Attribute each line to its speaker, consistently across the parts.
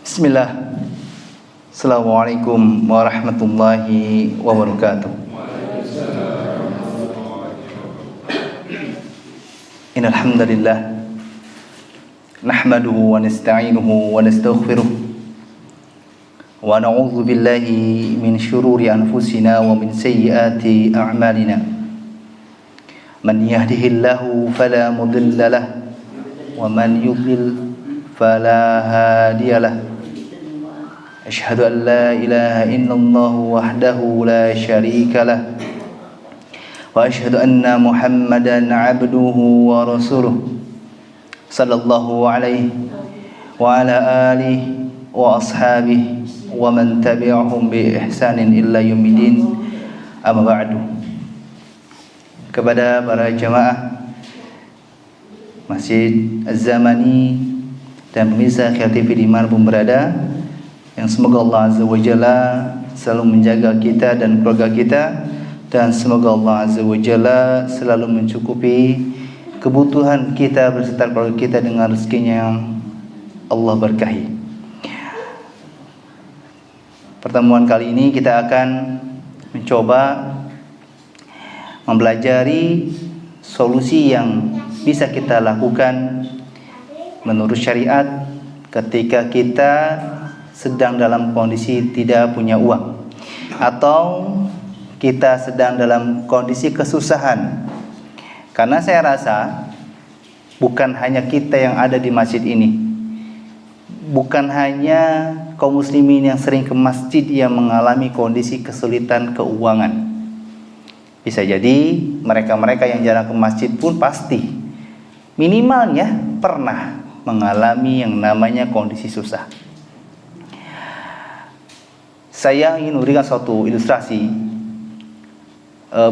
Speaker 1: Bismillah. Assalamualaikum warahmatullahi wabarakatuh. Innal hamdalillah nahmaduhu wa nasta'inuhu wa nastaghfiruh wa na'udzu billahi min shururi anfusina wa min sayyiati a'malina. Man yahdihillahu fala mudilla lahu wa man yudlil فلا هادي له أشهد أن لا إله إلا الله وحده لا شريك له وأشهد أن محمدا عبده ورسوله صلى الله عليه وعلى آله وأصحابه ومن تبعهم بإحسان إلى يوم الدين أما بعد. Kepada para jamaah Masjid Az-Zamani dan pemirsa Khair TV dimanapun berada, yang semoga Allah Azza wa Jalla selalu menjaga kita dan keluarga kita, dan semoga Allah Azza wa Jalla selalu mencukupi kebutuhan kita beserta keluarga kita dengan rezekinya yang Allah berkahi. Pertemuan kali ini kita akan mencoba mempelajari solusi yang bisa kita lakukan menurut syariat ketika kita sedang dalam kondisi tidak punya uang atau kita sedang dalam kondisi kesusahan. Karena saya rasa bukan hanya kita yang ada di masjid ini, bukan hanya kaum muslimin yang sering ke masjid yang mengalami kondisi kesulitan keuangan. Bisa jadi mereka-mereka yang jarang ke masjid pun pasti minimalnya pernah mengalami yang namanya kondisi susah. Saya ingin memberikan suatu ilustrasi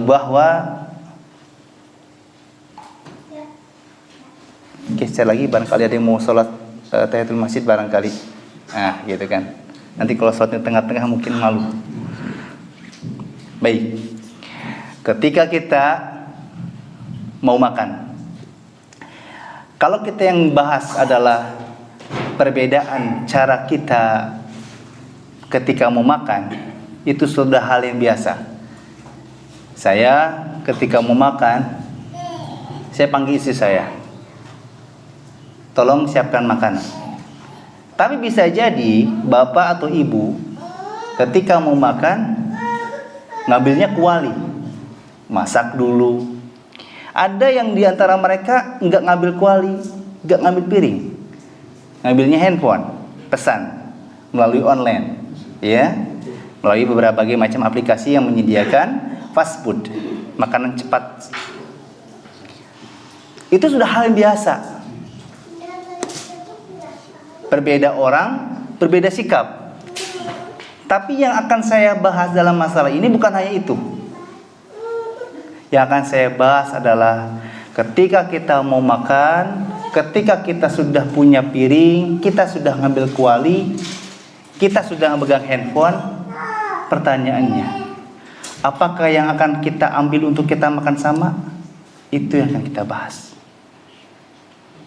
Speaker 1: bahwa sekali lagi barangkali ada yang mau sholat tahiyatul masjid barangkali, gitu kan. Nanti kalau sholatnya tengah-tengah mungkin malu. Baik, ketika kita mau makan, kalau kita yang bahas adalah perbedaan cara kita ketika mau makan, itu sudah hal yang biasa. Saya ketika mau makan, saya panggil istri saya, tolong siapkan makanan. Tapi bisa jadi bapak atau ibu ketika mau makan ngambilnya kuali, masak dulu. Ada yang diantara mereka nggak ngambil kuali, nggak ngambil piring, ngambilnya handphone, pesan melalui online, ya, melalui berbagai macam aplikasi yang menyediakan fast food, makanan cepat. Itu sudah hal yang biasa. Berbeda orang, berbeda sikap. Tapi yang akan saya bahas dalam masalah ini bukan hanya itu. Yang akan saya bahas adalah ketika kita mau makan, ketika kita sudah punya piring, kita sudah ngambil kuali, kita sudah memegang handphone, pertanyaannya, apakah yang akan kita ambil untuk kita makan sama? Itu yang akan kita bahas.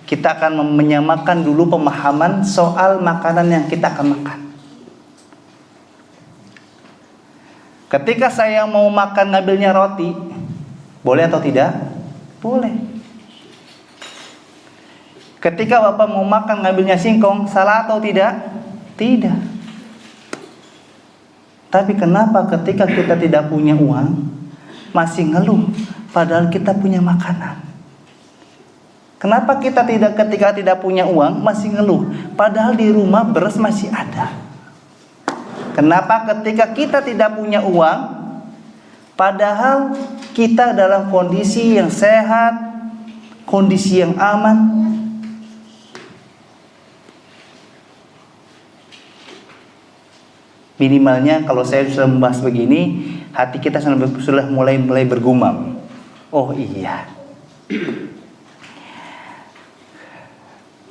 Speaker 1: Kita akan menyamakan dulu pemahaman soal makanan yang kita akan makan. Ketika saya mau makan ngambilnya roti, boleh atau tidak? Boleh. Ketika bapak mau makan ngambilnya singkong, salah atau tidak? Tidak. Tapi kenapa ketika kita tidak punya uang masih ngeluh padahal kita punya makanan? Kenapa kita ketika tidak punya uang masih ngeluh padahal di rumah beras masih ada? Kenapa ketika kita tidak punya uang padahal kita dalam kondisi yang sehat, kondisi yang aman? Minimalnya kalau saya sudah membahas begini, hati kita sudah mulai bergumam. Oh iya.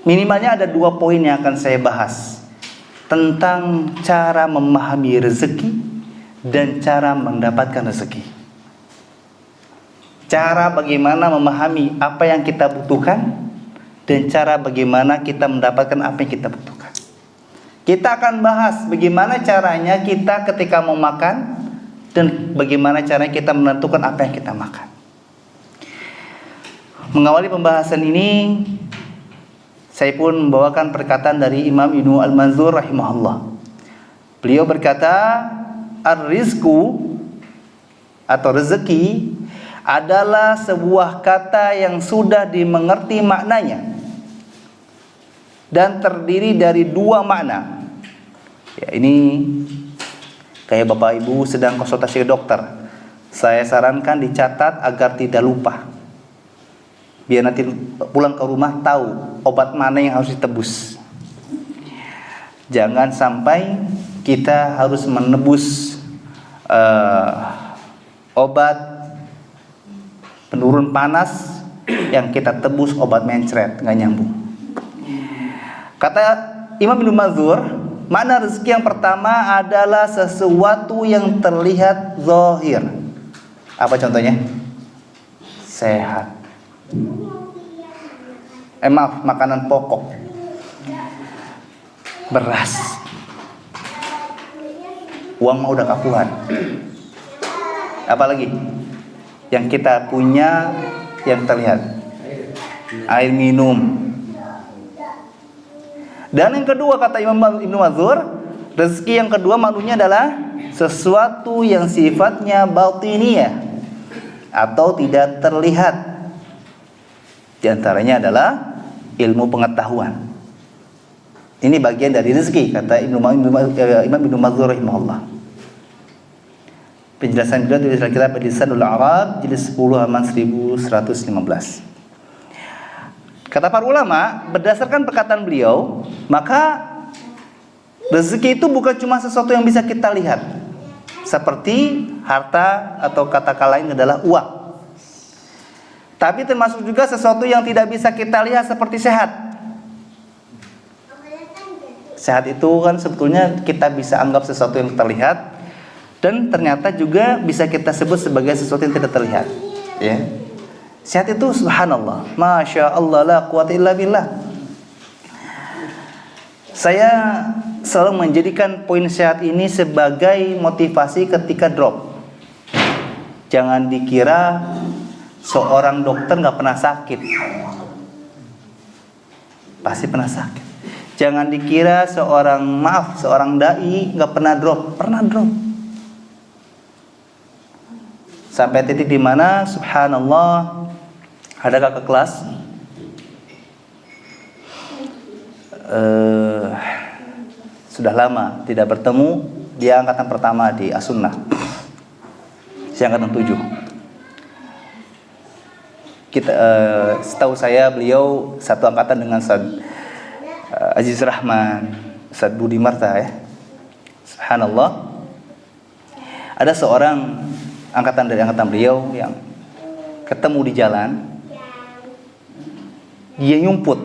Speaker 1: Minimalnya ada 2 poin yang akan saya bahas tentang cara memahami rezeki dan cara mendapatkan rezeki. Cara bagaimana memahami apa yang kita butuhkan dan cara bagaimana kita mendapatkan apa yang kita butuhkan. Kita akan bahas bagaimana caranya kita ketika mau makan dan bagaimana caranya kita menentukan apa yang kita makan. Mengawali pembahasan ini, saya pun membawakan perkataan dari Imam Ibnu Al-Manzur rahimahullah. Beliau berkata, ar-rizku atau rezeki adalah sebuah kata yang sudah dimengerti maknanya dan terdiri dari dua makna. Ya, ini kayak Bapak Ibu sedang konsultasi ke dokter, saya sarankan dicatat agar tidak lupa, biar nanti pulang ke rumah tahu obat mana yang harus ditebus. Jangan sampai kita harus menebus obat penurun panas yang kita tebus obat mencret, nggak nyambung. Kata Imam Ibnu Manzur, makna rezeki yang pertama adalah sesuatu yang terlihat zahir. Apa contohnya? Sehat. Maaf, makanan pokok, beras, uang mah udah kapuhan. Apalagi yang kita punya yang terlihat? Air minum. Dan yang kedua kata Imam Ibnu Manzur, rezeki yang kedua maknanya adalah sesuatu yang sifatnya batiniyah atau tidak terlihat. Di antaranya adalah ilmu pengetahuan. Ini bagian dari rezeki kata Imam Ibnu Manzur rahimahullah. Penjelasan beliau dari kitab Lisanul Arab jilid 10 halaman 1115. Kata para ulama, berdasarkan perkataan beliau, maka rezeki itu bukan cuma sesuatu yang bisa kita lihat, seperti harta atau kata lain adalah uang. Tapi termasuk juga sesuatu yang tidak bisa kita lihat seperti sehat. Sehat itu kan sebetulnya kita bisa anggap sesuatu yang terlihat, dan ternyata juga bisa kita sebut sebagai sesuatu yang tidak terlihat. Ya. Sehat itu subhanallah, masya Allah, la quwata illa billah. Saya selalu menjadikan poin sehat ini sebagai motivasi ketika drop. Jangan dikira seorang dokter nggak pernah sakit, pasti pernah sakit. Jangan dikira seorang dai nggak pernah drop, pernah drop. Sampai titik di mana subhanallah, ada kakak kelas sudah lama tidak bertemu. Dia angkatan pertama di As-Sunnah, saya angkatan 7. Setahu saya beliau satu angkatan dengan Ustaz Aziz Rahman, Ustaz Budi Marta ya. Subhanallah, ada seorang angkatan dari angkatan beliau yang ketemu di jalan, dia nyumput,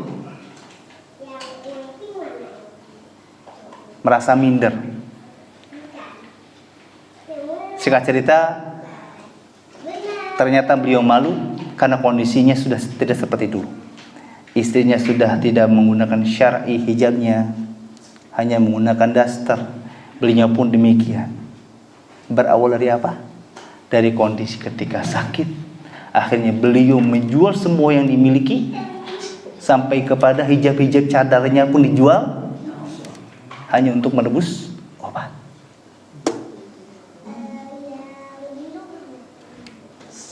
Speaker 1: merasa minder. Singkat cerita, ternyata beliau malu karena kondisinya sudah tidak seperti dulu. Istrinya sudah tidak menggunakan syar'i hijabnya, hanya menggunakan daster. Beliau pun demikian. Berawal dari apa? Dari kondisi ketika sakit. Akhirnya beliau menjual semua yang dimiliki, sampai kepada hijab-hijab cadarnya pun dijual hanya untuk menebus obat.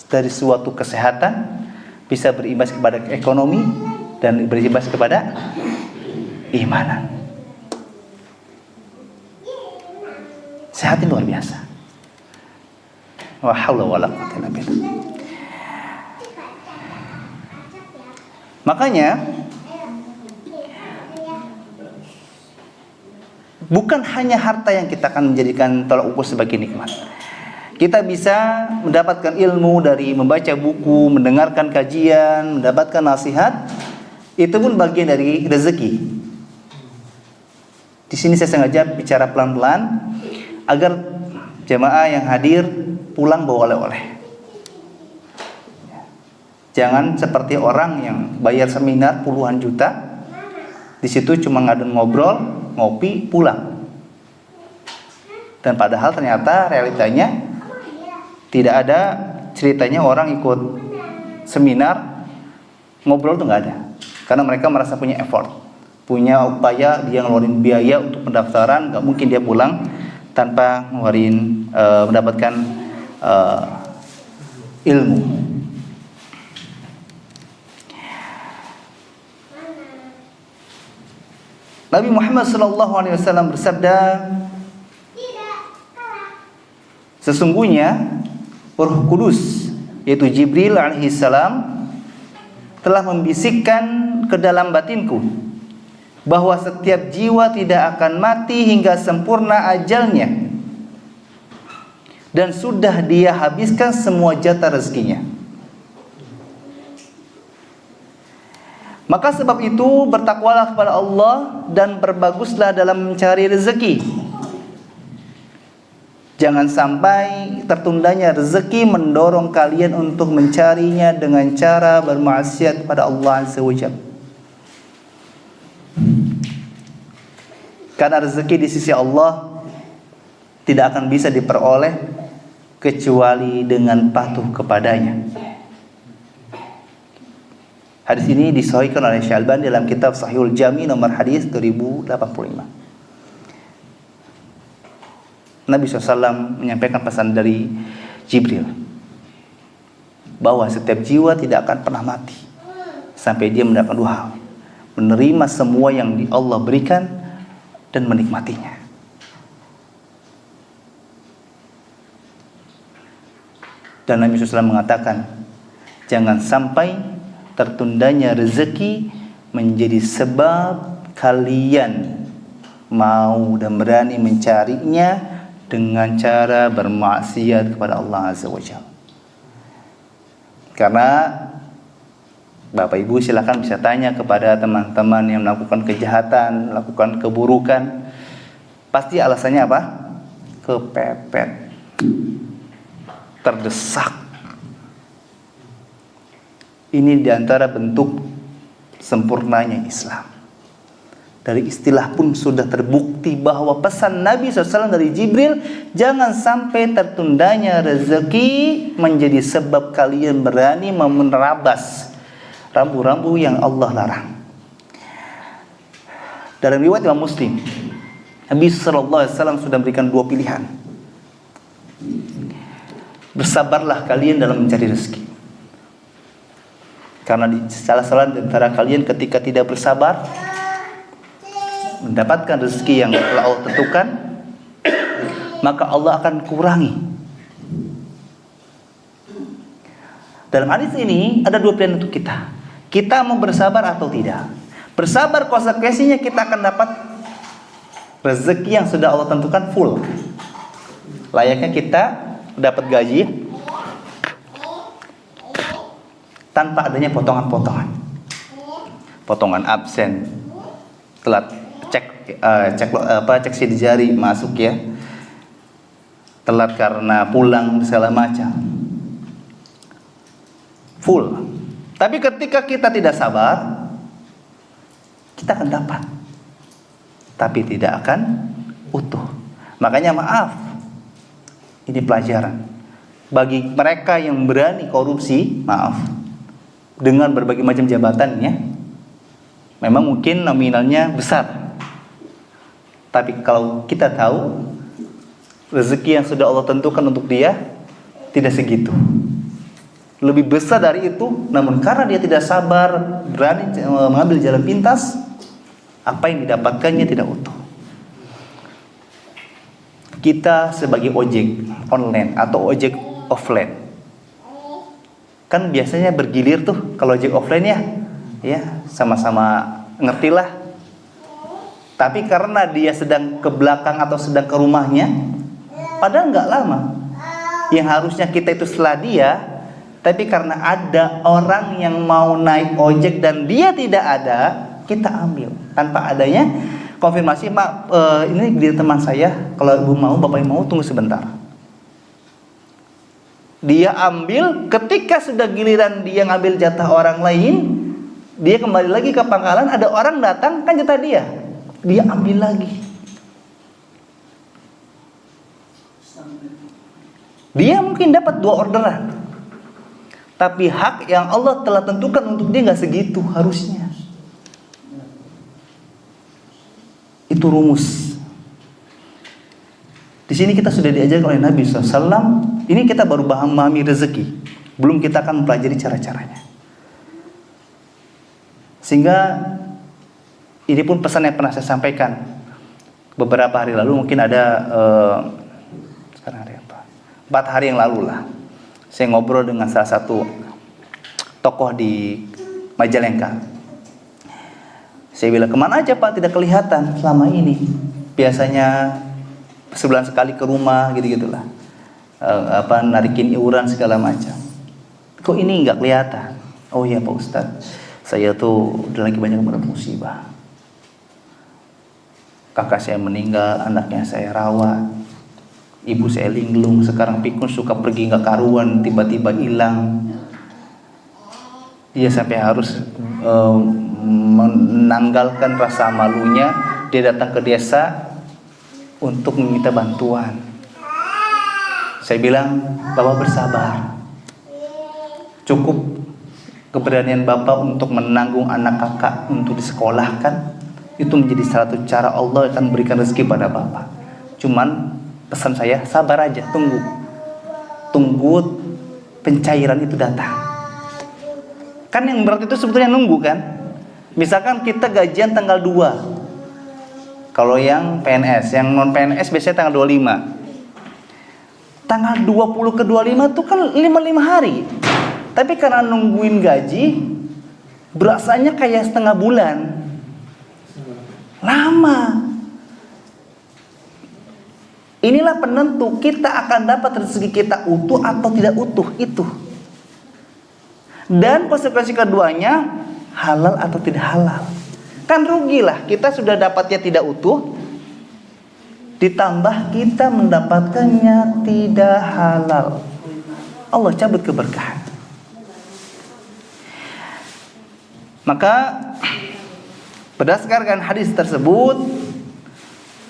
Speaker 1: Dari suatu kesehatan bisa berimbas kepada ekonomi dan berimbas kepada imanan. Sehat itu luar biasa. Wa haula wala quwwata illa billah. Makanya bukan hanya harta yang kita akan menjadikan tolak ukur sebagai nikmat. Kita bisa mendapatkan ilmu dari membaca buku, mendengarkan kajian, mendapatkan nasihat. Itu pun bagian dari rezeki. Di sini saya sengaja bicara pelan-pelan agar jemaah yang hadir pulang bawa oleh-oleh. Jangan seperti orang yang bayar seminar puluhan juta, di situ cuma ngadu ngobrol, ngopi, pulang. Dan padahal ternyata realitanya tidak ada ceritanya orang ikut seminar ngobrol tuh nggak ada. Karena mereka merasa punya effort, punya upaya, dia ngeluarin biaya untuk pendaftaran, nggak mungkin dia pulang tanpa ngeluarin mendapatkan ilmu. Nabi Muhammad SAW bersabda, sesungguhnya Roh Kudus, yaitu Jibril alaihissalam, telah membisikkan ke dalam batinku bahwa setiap jiwa tidak akan mati hingga sempurna ajalnya, dan sudah dia habiskan semua jatah rezekinya. Maka sebab itu bertakwalah kepada Allah dan berbaguslah dalam mencari rezeki. Jangan sampai tertundanya rezeki mendorong kalian untuk mencarinya dengan cara bermaksiat pada Allah Azza wa Jalla. Karena rezeki di sisi Allah tidak akan bisa diperoleh kecuali dengan patuh kepadanya. Hadis ini disahihkan oleh Syalbani dalam kitab Sahihul Jami nomor hadis 2085. Nabi SAW menyampaikan pesan dari Jibril bahwa setiap jiwa tidak akan pernah mati sampai dia mendapatkan dua hal: menerima semua yang Allah berikan dan menikmatinya. Dan Nabi SAW mengatakan, jangan sampai tertundanya rezeki menjadi sebab kalian mau dan berani mencarinya dengan cara bermaksiat kepada Allah Azza wa Jalla. Karena Bapak Ibu silakan bisa tanya kepada teman-teman yang melakukan kejahatan, melakukan keburukan, pasti alasannya apa? Kepepet, terdesak. Ini diantara bentuk sempurnanya Islam. Dari istilah pun sudah terbukti bahwa pesan Nabi SAW dari Jibril, jangan sampai tertundanya rezeki menjadi sebab kalian berani menerabas rambu-rambu yang Allah larang. Dalam riwayat Imam Muslim, Nabi SAW sudah memberikan dua pilihan. Bersabarlah kalian dalam mencari rezeki. Karena salah-salah di antara kalian ketika tidak bersabar mendapatkan rezeki yang telah Allah tentukan, maka Allah akan kurangi. Dalam hadis ini ada dua pilihan untuk kita. Kita mau bersabar atau tidak. Bersabar konsekuensinya kita akan dapat rezeki yang sudah Allah tentukan full. Layaknya kita dapat gaji tanpa adanya potongan-potongan, potongan absen, telat cek sidik jari masuk ya, telat karena pulang segala macam, full. Tapi ketika kita tidak sabar, kita akan dapat, tapi tidak akan utuh. Makanya maaf, ini pelajaran bagi mereka yang berani korupsi. Maaf, dengan berbagai macam jabatannya, memang mungkin nominalnya besar, tapi kalau kita tahu rezeki yang sudah Allah tentukan untuk dia tidak segitu, lebih besar dari itu. Namun karena dia tidak sabar, berani mengambil jalan pintas, apa yang didapatkannya tidak utuh. Kita sebagai ojek online atau ojek offline kan biasanya bergilir tuh kalau ojek offline ya sama-sama ngertilah. Tapi karena dia sedang ke belakang atau sedang ke rumahnya, padahal nggak lama, yang harusnya kita itu setelah dia, tapi karena ada orang yang mau naik ojek dan dia tidak ada, kita ambil tanpa adanya konfirmasi. Mak, ini dia teman saya, kalau ibu mau, bapak mau, tunggu sebentar. Dia ambil, ketika sudah giliran dia ngambil jatah orang lain, dia kembali lagi ke pangkalan, ada orang datang, kan jatah dia. dia ambil lagi. Dia mungkin dapat 2 orderan, tapi hak yang Allah telah tentukan untuk dia nggak segitu harusnya. Itu rumus. Di sini kita sudah diajarkan oleh Nabi SAW. Ini kita baru memahami rezeki, belum kita akan mempelajari cara-caranya. Sehingga ini pun pesan yang pernah saya sampaikan beberapa hari lalu. Mungkin ada sekarang hari apa? 4 hari yang lalu lah. Saya ngobrol dengan salah satu tokoh di Majalengka. Saya bilang, kemana aja Pak tidak kelihatan selama ini? Biasanya sebulan sekali ke rumah gitu-gitulah. Narikin iuran segala macam. Kok ini nggak kelihatan? Oh iya Pak Ustadz, saya tuh udah lagi banyak mendapat musibah. Kakak saya meninggal, anaknya saya rawat. Ibu saya linglung, sekarang pikun suka pergi nggak karuan, tiba-tiba hilang. Dia sampai harus menanggalkan rasa malunya. Dia datang ke desa untuk meminta bantuan. Saya bilang, Bapak bersabar. Cukup keberanian Bapak untuk menanggung anak kakak untuk disekolahkan. Itu menjadi satu cara Allah akan berikan rezeki pada Bapak. Cuman pesan saya, sabar aja, tunggu pencairan itu datang. Kan yang berat itu sebetulnya nunggu kan. Misalkan kita gajian tanggal 2. Kalau yang PNS, yang non PNS biasanya tanggal 25. Tanggal 20 ke 25 itu kan 5 hari. Tapi karena nungguin gaji, berasanya kayak setengah bulan. Lama. Inilah penentu kita akan dapat rezeki kita utuh atau tidak utuh itu. Dan konsekuensi keduanya, halal atau tidak halal. Kan rugilah, kita sudah dapatnya tidak utuh, ditambah kita mendapatkannya tidak halal. Allah cabut keberkahan. Maka berdasarkan hadis tersebut,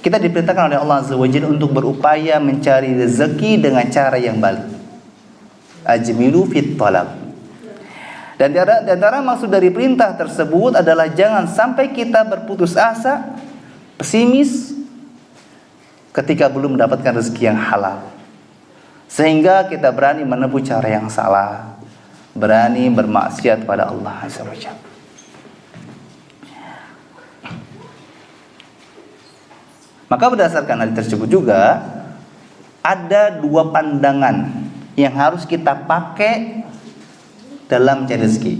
Speaker 1: kita diperintahkan oleh Allah Azza wa Jalla untuk berupaya mencari rezeki dengan cara yang baik. Ajmilu fit talab. Dan di antara maksud dari perintah tersebut adalah jangan sampai kita berputus asa, pesimis ketika belum mendapatkan rezeki yang halal. Sehingga kita berani menempuh cara yang salah, berani bermaksiat pada Allah Azza wa Jalla. Maka berdasarkan hal tersebut juga ada 2 pandangan yang harus kita pakai dalam mencari rezeki.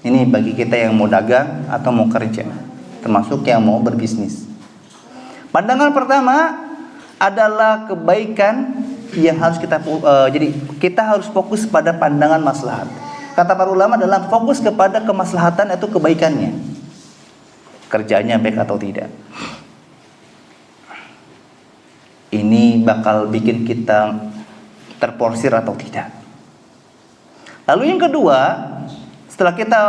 Speaker 1: Ini bagi kita yang mau dagang atau mau kerja, termasuk yang mau berbisnis. Pandangan pertama adalah kebaikan yang harus kita jadi kita harus fokus pada pandangan maslahat. Kata para ulama dalam fokus kepada kemaslahatan itu kebaikannya. Kerjanya baik atau tidak. Ini bakal bikin kita terporsir atau tidak. Lalu yang kedua, setelah kita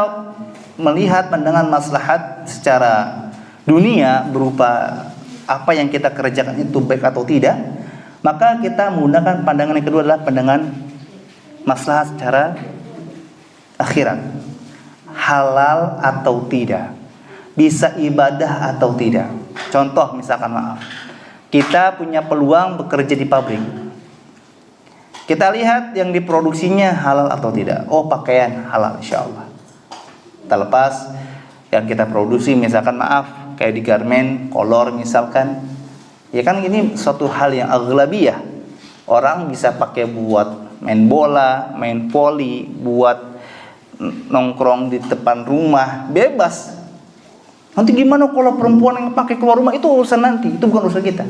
Speaker 1: melihat pandangan maslahat secara dunia berupa apa yang kita kerjakan itu baik atau tidak, maka kita menggunakan pandangan yang kedua adalah pandangan maslahat secara akhirat. Halal atau tidak, bisa ibadah atau tidak. Contoh misalkan kita punya peluang bekerja di pabrik. Kita lihat yang diproduksinya halal atau tidak. Oh, pakaian halal insyaallah. Terlepas yang kita produksi misalkan kayak di garmen, kolor misalkan. Ya kan ini suatu hal yang aghlabiyah. Orang bisa pakai buat main bola, main voli, buat nongkrong di depan rumah, bebas. Nanti gimana kalau perempuan yang pakai keluar rumah, itu urusan nanti, itu bukan urusan kita.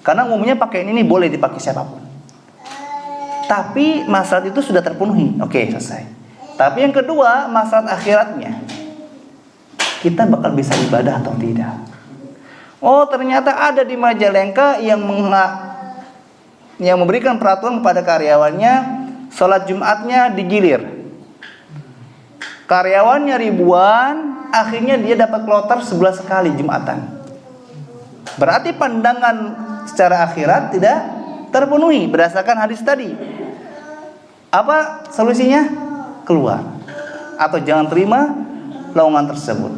Speaker 1: Karena umumnya pakaian ini boleh dipakai siapapun. Tapi masalah itu sudah terpenuhi. Oke, selesai. Tapi yang kedua, masalah akhiratnya. Kita bakal bisa ibadah atau tidak. Oh, ternyata ada di Majalengka yang memberikan peraturan kepada karyawannya, sholat Jumatnya digilir. Karyawannya ribuan, akhirnya dia dapat kloter sebulan sekali Jumatan. Berarti pandangan secara akhirat tidak terpenuhi berdasarkan hadis tadi. Apa solusinya? Keluar. Atau jangan terima lowongan tersebut.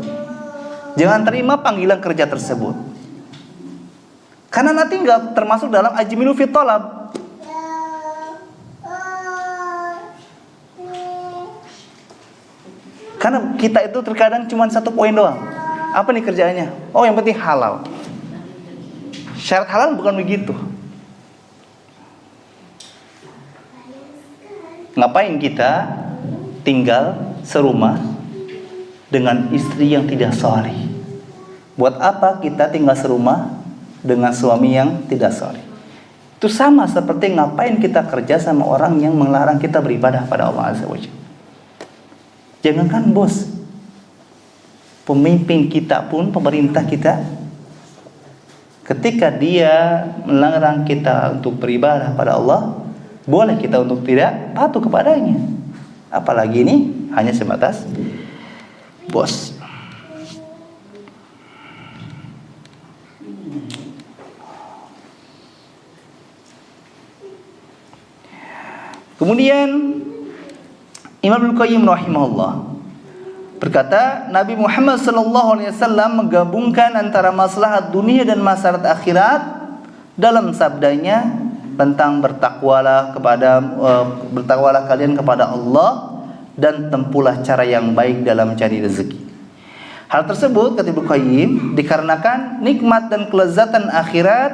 Speaker 1: Jangan terima panggilan kerja tersebut. Karena nanti nggak termasuk dalam ajmilu fit talab. Karena kita itu terkadang cuma satu poin doang. Apa nih kerjaannya? Oh, yang penting halal. Syarat halal bukan begitu. Ngapain kita tinggal serumah dengan istri yang tidak shalih? Buat apa kita tinggal serumah dengan suami yang tidak shalih? Itu sama seperti ngapain kita kerja sama orang yang melarang kita beribadah pada Allah Azza wa Jalla. Jangankan bos, pemimpin kita pun, pemerintah kita, ketika dia melarang kita untuk beribadah pada Allah, boleh kita untuk tidak patuh kepadanya. Apalagi ini hanya sebatas bos. Kemudian Imam Ibnu Qayyim rahimahullah berkata, Nabi Muhammad sallallahu alaihi wasallam menggabungkan antara maslahat dunia dan maslahat akhirat dalam sabdanya tentang bertakwalah kalian kepada Allah dan tempuhlah cara yang baik dalam mencari rezeki. Hal tersebut kata Ibnu Qayyim dikarenakan nikmat dan kelezatan akhirat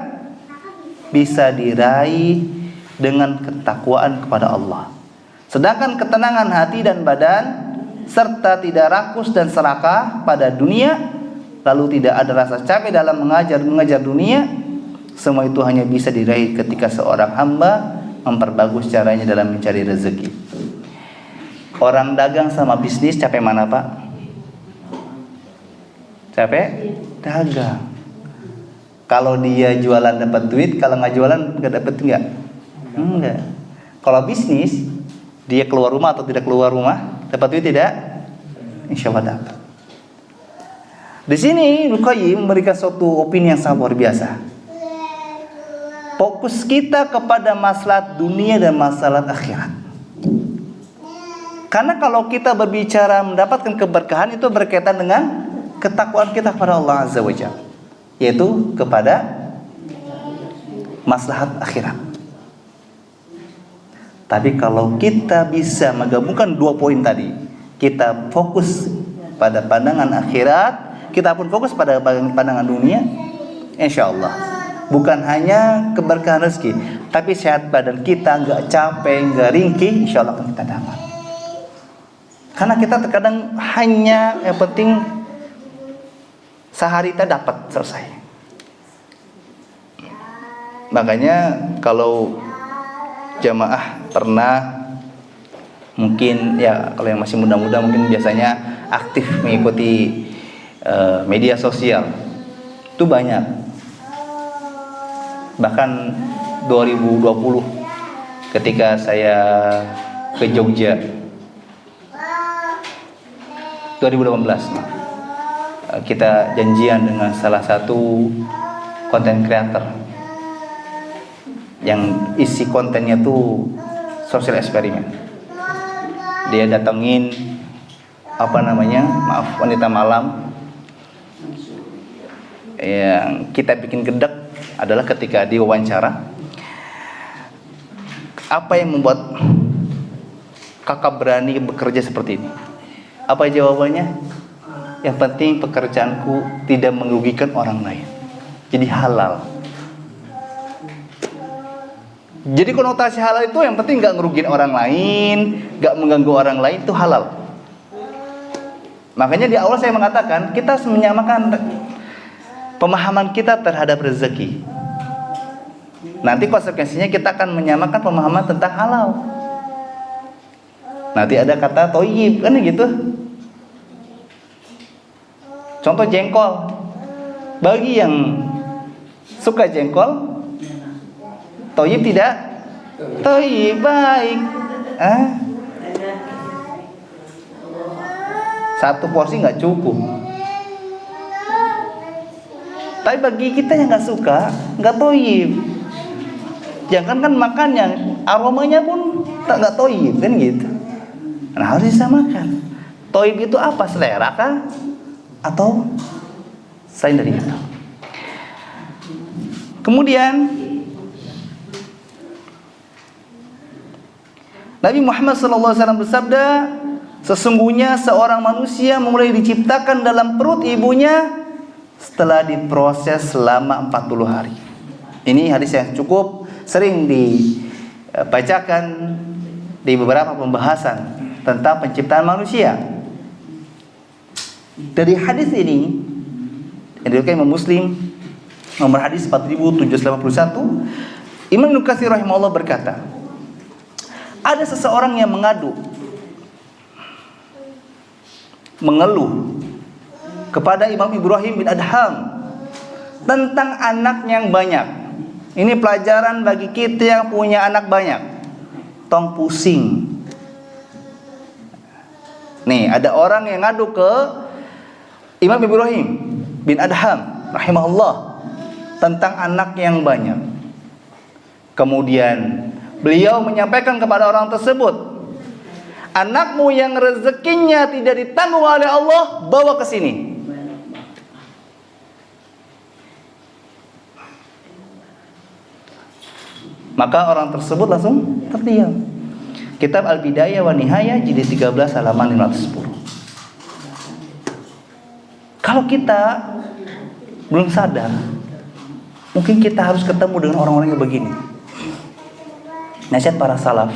Speaker 1: bisa diraih dengan ketakwaan kepada Allah. Sedangkan ketenangan hati dan badan serta tidak rakus dan serakah pada dunia, lalu tidak ada rasa capek dalam mengejar dunia, semua itu hanya bisa diraih ketika seorang hamba memperbagus caranya dalam mencari rezeki. Orang dagang sama bisnis capek mana, Pak? Capek dagang. Kalau dia jualan dapat duit, kalau nggak jualan nggak dapat enggak? Enggak. Kalau bisnis, dia keluar rumah atau tidak keluar rumah, dapat duit tidak? Insya Allah dapat. Di sini Ibnu Qayyim memberikan suatu opini yang sangat luar biasa. Fokus kita kepada maslahat dunia dan maslahat akhirat. Karena kalau kita berbicara mendapatkan keberkahan, itu berkaitan dengan ketakwaan kita kepada Allah Azza wa Jalla, yaitu kepada maslahat akhirat. Tapi kalau kita bisa menggabungkan dua poin tadi, kita fokus pada pandangan akhirat, kita pun fokus pada pandangan dunia, insya Allah bukan hanya keberkahan rezeki, tapi sehat badan kita, nggak capek, nggak ringkih, insya Allah akan kita dapat. Karena kita terkadang hanya yang penting sehari kita dapat, selesai. Makanya kalau jamaah pernah, mungkin ya kalau yang masih muda-muda mungkin biasanya aktif mengikuti media sosial, itu banyak. Bahkan 2020 ketika saya ke Jogja, 2018 kita janjian dengan salah satu konten creator yang isi kontennya tuh sosial eksperimen. Dia datengin wanita malam. Yang kita bikin gedek adalah ketika diwawancara, apa yang membuat kakak berani bekerja seperti ini? Apa jawabannya? Yang penting pekerjaanku tidak merugikan orang lain, jadi halal. Jadi konotasi halal itu yang penting nggak ngerugiin orang lain, nggak mengganggu orang lain, itu halal. Makanya di awal saya mengatakan kita harus menyamakan pemahaman kita terhadap rezeki. Nanti konsekuensinya kita akan menyamakan pemahaman tentang halal. Nanti ada kata toyib, kan gitu. Contoh jengkol. Bagi yang suka jengkol, toyib tidak? Toyib baik. Satu porsi nggak cukup. Tapi bagi kita yang nggak suka, nggak toyib. Jangankan makannya, aromanya pun nggak toyib kan gitu. Nah harus disamakan. Toyib itu apa? Selera kah? Atau selain dari itu? Kemudian Nabi Muhammad SAW bersabda, sesungguhnya seorang manusia mulai diciptakan dalam perut ibunya setelah diproses selama 40 hari. Ini hadis yang cukup sering dibacakan di beberapa pembahasan tentang penciptaan manusia. Dari hadis ini yang diriwayatkan Imam Muslim nomor hadis 4781, Imam Ibnu Katsir rahimahullah berkata, ada seseorang yang mengeluh kepada Imam Ibrahim bin Adham tentang anak yang banyak. Ini pelajaran bagi kita yang punya anak banyak. Tong pusing. Nih, ada orang yang ngadu ke Imam Ibrahim bin Adham rahimahullah tentang anak yang banyak. Kemudian beliau menyampaikan kepada orang tersebut, anakmu yang rezekinya tidak ditanggung oleh Allah, bawa ke sini. Maka orang tersebut langsung terdiam. Kitab Al-Bidayah wa Nihayah jilid 13 halaman 510. Kalau kita belum sadar, mungkin kita harus ketemu dengan orang-orang yang begini. Nasihat para salaf,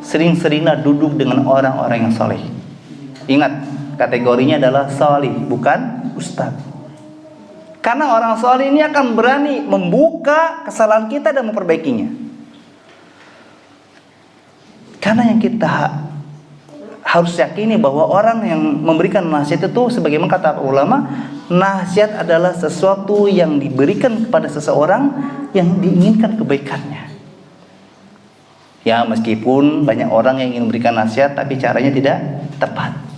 Speaker 1: sering-seringlah duduk dengan orang-orang yang soleh. Ingat, kategorinya adalah soleh, bukan ustaz. Karena orang soleh ini akan berani membuka kesalahan kita dan memperbaikinya. Karena yang kita harus yakini bahwa orang yang memberikan nasihat itu, sebagaimana kata ulama, nasihat adalah sesuatu yang diberikan kepada seseorang yang diinginkan kebaikannya. Ya, meskipun banyak orang yang ingin memberikan nasihat tapi caranya tidak tepat.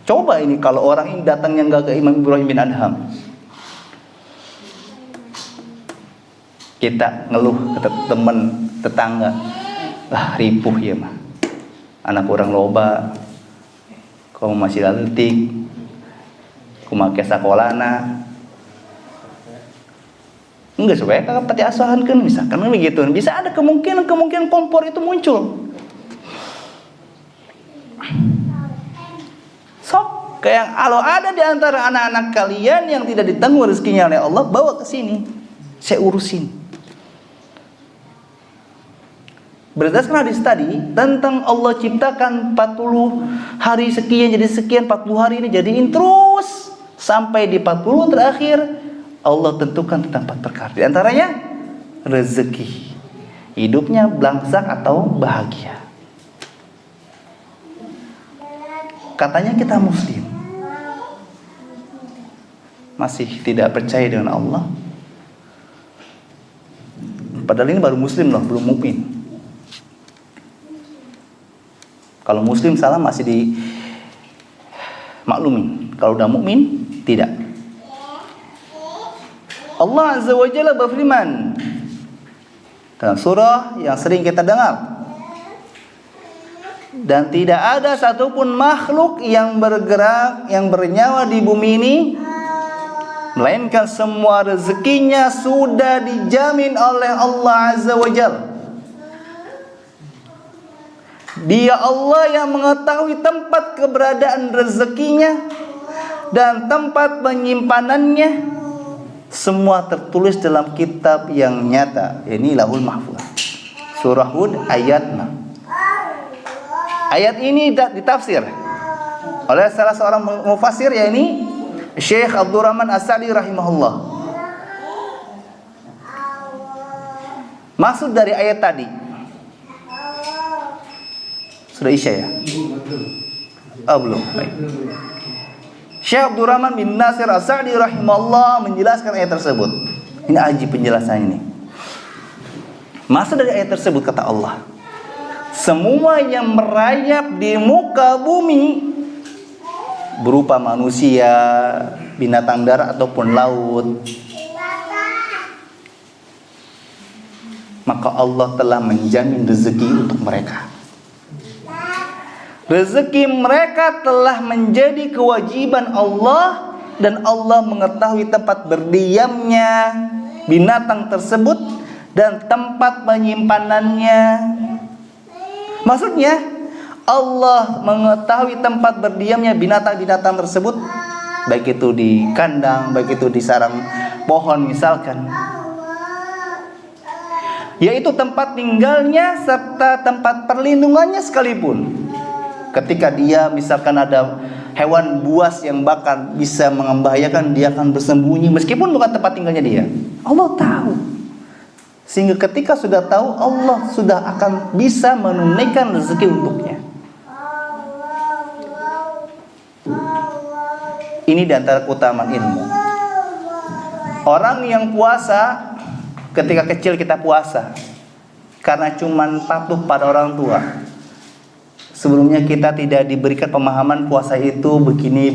Speaker 1: Coba ini kalau orang ini datangnya enggak ke Imam Ibrahim bin Adham, kita ngeluh ke teman tetangga, ripuh ya mah, anak orang loba, kau masih laletik, kumaha sakolana, enggak supaya kakak pati asuhan kan, misalkan begitu, bisa ada kemungkinan kompor itu muncul. Sok, kayak kalau ada di antara anak-anak kalian yang tidak ditanggung rezekinya oleh Allah, bawa ke sini, saya urusin. Berdasarkan hadis tadi tentang Allah ciptakan 40 hari sekian jadi sekian, 40 hari ini jadiin terus sampai di 40 terakhir Allah tentukan tentang 4 perkara. Di antaranya rezeki, hidupnya belangsak atau bahagia. Katanya kita muslim, masih tidak percaya dengan Allah. Padahal ini baru muslim loh, belum mukmin. Kalau muslim salah masih dimaklumi. Kalau udah mukmin tidak. Allah Azza wa Jalla berfirman dalam surah yang sering kita dengar, dan tidak ada satupun makhluk yang bergerak, yang bernyawa di bumi ini, melainkan semua rezekinya sudah dijamin oleh Allah Azza wa Jalla. Dia Allah yang mengetahui tempat keberadaan rezekinya dan tempat penyimpanannya. Semua tertulis dalam kitab yang nyata. Ini Lauhul Mahfuz. Surah Hud ayat 6. Ayat ini ditafsir oleh salah seorang mufassir, yakni Syekh Abdurrahman As-Sa'di rahimahullah. Maksud dari ayat tadi, sudah isya ya? Belum. Baik. Syekh Abdurrahman bin Nasir As-Sa'di rahimahullah menjelaskan ayat tersebut. Ini aji penjelasan ini. Maksud dari ayat tersebut, kata Allah, semua yang merayap di muka bumi berupa manusia, binatang darat ataupun laut, maka Allah telah menjamin rezeki untuk mereka. Rezeki mereka telah menjadi kewajiban Allah, dan Allah mengetahui tempat berdiamnya binatang tersebut dan tempat penyimpanannya. Maksudnya Allah mengetahui tempat berdiamnya binatang-binatang tersebut, baik itu di kandang, baik itu di sarang pohon misalkan, yaitu tempat tinggalnya serta tempat perlindungannya sekalipun. Ketika dia misalkan ada hewan buas yang bakar bisa membahayakan, dia akan bersembunyi meskipun bukan tempat tinggalnya dia. Allah tahu. Sehingga ketika sudah tahu, Allah sudah akan bisa menunaikan rezeki untuknya. Ini di antara keutamaan ilmu. Orang yang puasa, ketika kecil kita puasa karena cuman patuh pada orang tua. Sebelumnya kita tidak diberikan pemahaman puasa itu begini.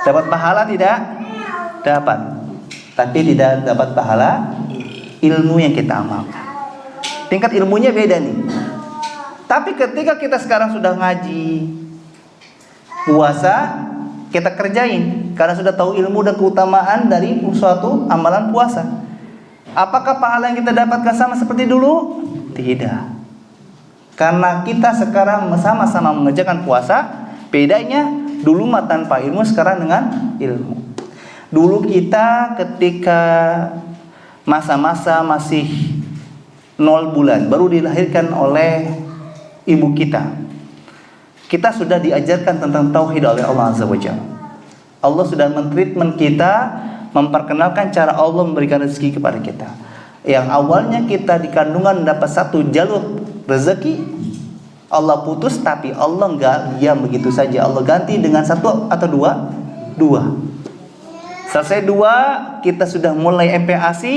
Speaker 1: Dapat pahala tidak? Dapat. Tapi tidak dapat pahala ilmu yang kita amalkan. Tingkat ilmunya beda nih. Tapi ketika kita sekarang sudah ngaji, puasa, kita kerjain karena sudah tahu ilmu dan keutamaan dari suatu amalan puasa. Apakah pahala yang kita dapatkan sama seperti dulu? Tidak. Karena kita sekarang sama-sama mengerjakan puasa, bedanya dulu mah tanpa ilmu, sekarang dengan ilmu. Dulu kita ketika masa-masa masih 0 bulan, baru dilahirkan oleh ibu kita, kita sudah diajarkan tentang tauhid oleh Allah Azza wa Jalla. Allah sudah mentreatment kita, memperkenalkan cara Allah memberikan rezeki kepada kita. Yang awalnya kita di kandungan dapat satu jalur rezeki, Allah putus, tapi Allah enggak diam begitu saja. Allah ganti dengan satu atau dua. Selesai 2, kita sudah mulai MPASI.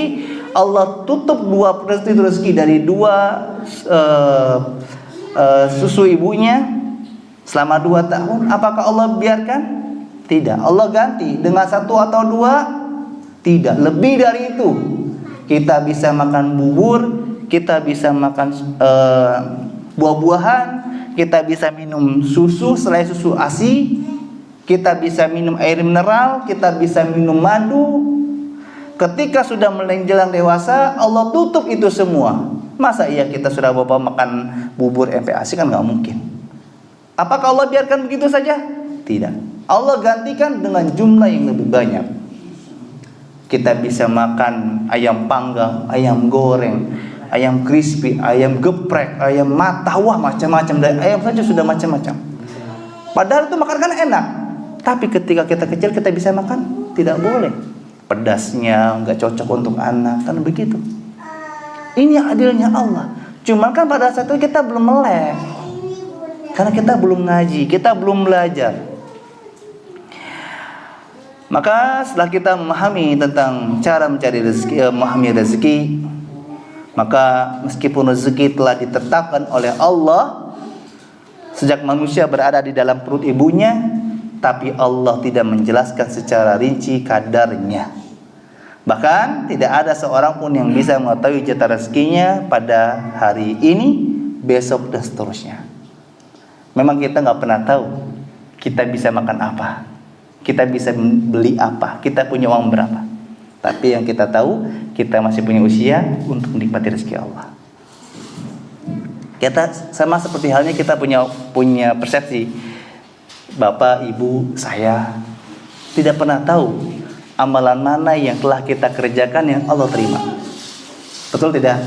Speaker 1: Allah tutup 2 rezeki dari 2 susu ibunya selama 2 tahun. Apakah Allah biarkan? Tidak. Allah ganti dengan 1 atau 2? Tidak. Lebih dari itu. Kita bisa makan bubur, kita bisa makan buah-buahan, kita bisa minum susu selain susu ASI, kita bisa minum air mineral, kita bisa minum madu. Ketika sudah menjelang dewasa, Allah tutup itu semua. Masa iya kita sudah bawa makan bubur MPASI? Kan nggak mungkin. Apakah Allah biarkan begitu saja? Tidak. Allah gantikan dengan jumlah yang lebih banyak. Kita bisa makan ayam panggang, ayam goreng, ayam crispy, ayam geprek, ayam mata, wah macam-macam. Dari ayam saja sudah macam-macam. Padahal itu makan kan enak. Tapi ketika kita kecil kita bisa makan, tidak boleh. Pedasnya nggak cocok untuk anak, kan begitu. Ini adilnya Allah. Cuman kan pada saat itu kita belum melek, karena kita belum ngaji, kita belum belajar. Maka setelah kita memahami tentang cara mencari rezeki, memahami rezeki, maka meskipun rezeki telah ditetapkan oleh Allah sejak manusia berada di dalam perut ibunya, tapi Allah tidak menjelaskan secara rinci kadarnya. Bahkan tidak ada seorang pun yang bisa mengetahui jatah rezekinya pada hari ini, besok dan seterusnya. Memang kita nggak pernah tahu kita bisa makan apa, kita bisa beli apa, kita punya uang berapa. Tapi yang kita tahu, kita masih punya usia untuk menikmati rezeki Allah. Kita sama seperti halnya kita punya persepsi. Bapak, ibu, saya tidak pernah tahu amalan mana yang telah kita kerjakan yang Allah terima. Betul tidak?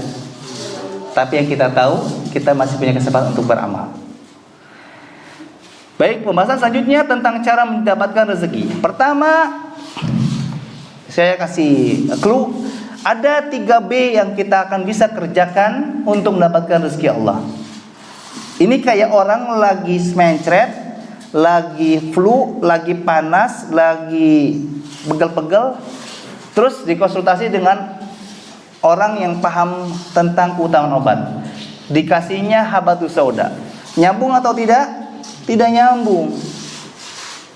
Speaker 1: Tapi yang kita tahu, kita masih punya kesempatan untuk beramal. Baik, pembahasan selanjutnya tentang cara mendapatkan rezeki. Pertama, saya kasih clue. Ada 3B yang kita akan bisa kerjakan untuk mendapatkan rezeki Allah. Ini kayak orang lagi mencret, lagi flu, lagi panas, lagi pegel-pegel, terus dikonsultasi dengan orang yang paham tentang keutamaan obat. Dikasihnya habatus sauda. Nyambung atau tidak? Tidak nyambung.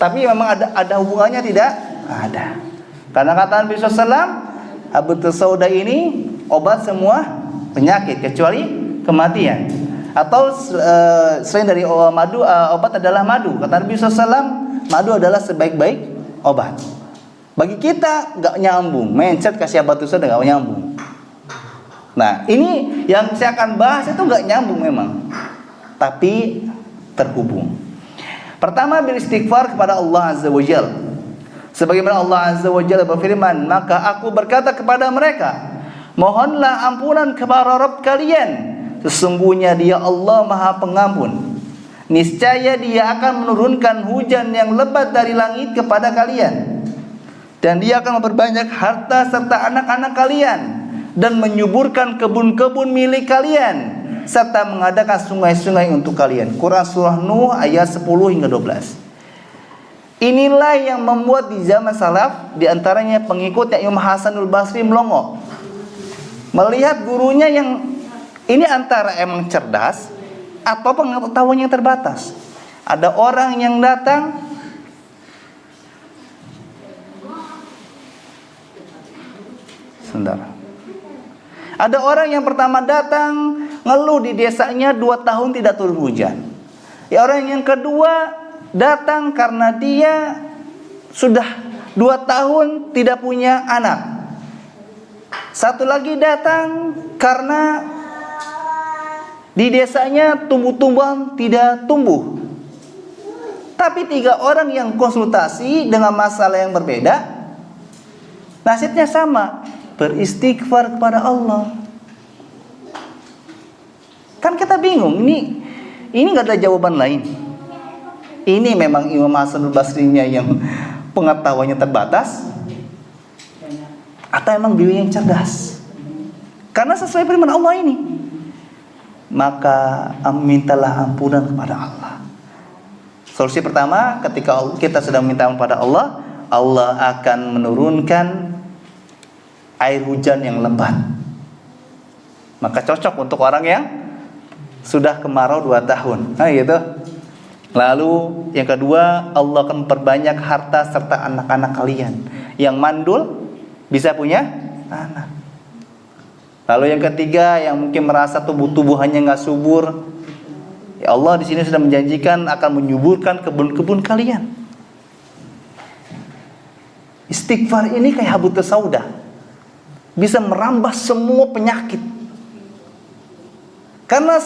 Speaker 1: Tapi memang ada hubungannya tidak? Ada. Karena kata Nabi SAW, Habatus Sauda ini obat semua penyakit kecuali kematian. Atau selain dari madu, obat adalah madu. Kata Nabi SAW, madu adalah sebaik-baik obat. Bagi kita nggak nyambung, mencet kasih Habatus Sauda nggak nyambung. Nah, ini yang saya akan bahas itu nggak nyambung memang, tapi terhubung. Pertama, beristighfar kepada Allah Azza wa Jalla. Sebagaimana Allah Azza wa Jalla berfirman, maka aku berkata kepada mereka, mohonlah ampunan kepada Rabb kalian, sesungguhnya Dia Allah Maha Pengampun. Niscaya Dia akan menurunkan hujan yang lebat dari langit kepada kalian, dan Dia akan memperbanyak harta serta anak-anak kalian, dan menyuburkan kebun-kebun milik kalian, serta mengadakan sungai-sungai untuk kalian. Quran Surah Nuh ayat 10 hingga 12. Inilah yang membuat di zaman salaf, di antaranya pengikutnya Imam Hasanul Basri melongo. Melihat gurunya yang ini antara emang cerdas atau pengetahuan yang terbatas. Ada orang yang datang Ada orang yang pertama datang ngeluh di desanya 2 tahun tidak turun hujan. Ya, orang yang kedua datang karena dia sudah 2 tahun tidak punya anak. Satu lagi datang karena di desanya tumbuh-tumbuhan tidak tumbuh. Tapi 3 orang yang konsultasi dengan masalah yang berbeda, nasibnya sama, beristighfar kepada Allah. Kan kita bingung, ini nggak ada jawaban lain. Ini memang Imam Hasanul Basrinya yang pengetahuannya terbatas, atau emang beliau yang cerdas? Karena sesuai firman Allah ini, maka mintalah ampunan kepada Allah. Solusi pertama, ketika kita sedang minta kepada Allah, Allah akan menurunkan air hujan yang lebat. Maka cocok untuk orang yang sudah kemarau 2 tahun. Nah gitu. Lalu yang kedua, Allah akan memperbanyak harta serta anak-anak kalian. Yang mandul bisa punya anak. Lalu yang ketiga, yang mungkin merasa tubuh-tubuhannya nggak subur, ya Allah di sini sudah menjanjikan akan menyuburkan kebun-kebun kalian. Istighfar ini kayak Habatus Sauda, bisa merambah semua penyakit. Karena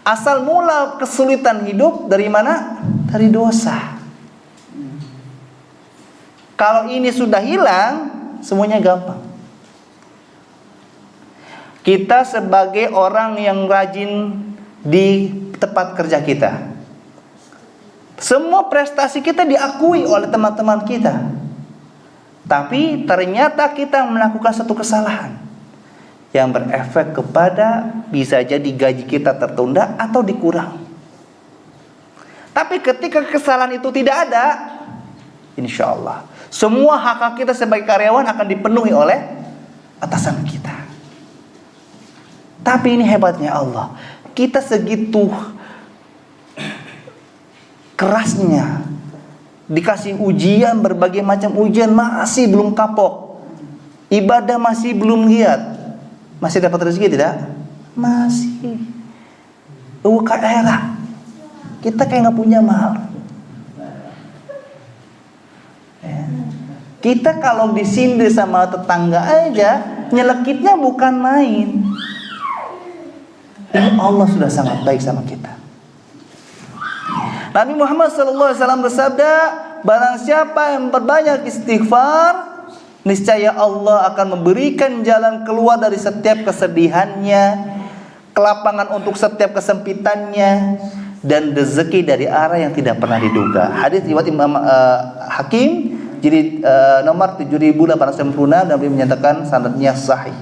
Speaker 1: asal mula kesulitan hidup dari mana? Dari dosa. Kalau ini sudah hilang, semuanya gampang. Kita sebagai orang yang rajin di tempat kerja kita, semua prestasi kita diakui oleh teman-teman kita. Tapi ternyata kita melakukan satu kesalahan yang berefek kepada bisa jadi gaji kita tertunda atau dikurang. Tapi ketika kesalahan itu tidak ada, insya Allah semua hak kita sebagai karyawan akan dipenuhi oleh atasan kita. Tapi ini hebatnya Allah, kita segitu kerasnya dikasih ujian, berbagai macam ujian, masih belum kapok. Ibadah masih belum giat. Masih dapat rezeki tidak? Masih. Kayak kita kayak nggak punya mahal. Kita kalau disindir sama tetangga aja, nyelekitnya bukan main. Ini Allah sudah sangat baik sama kita. Nabi Muhammad SAW bersabda, barang siapa yang berbanyak istighfar, niscaya Allah akan memberikan jalan keluar dari setiap kesedihannya, kelapangan untuk setiap kesempitannya, dan rezeki dari arah yang tidak pernah diduga. Hadis riwayat Imam Hakim, jadi nomor 7896, dan beliau menyatakan sanadnya sahih.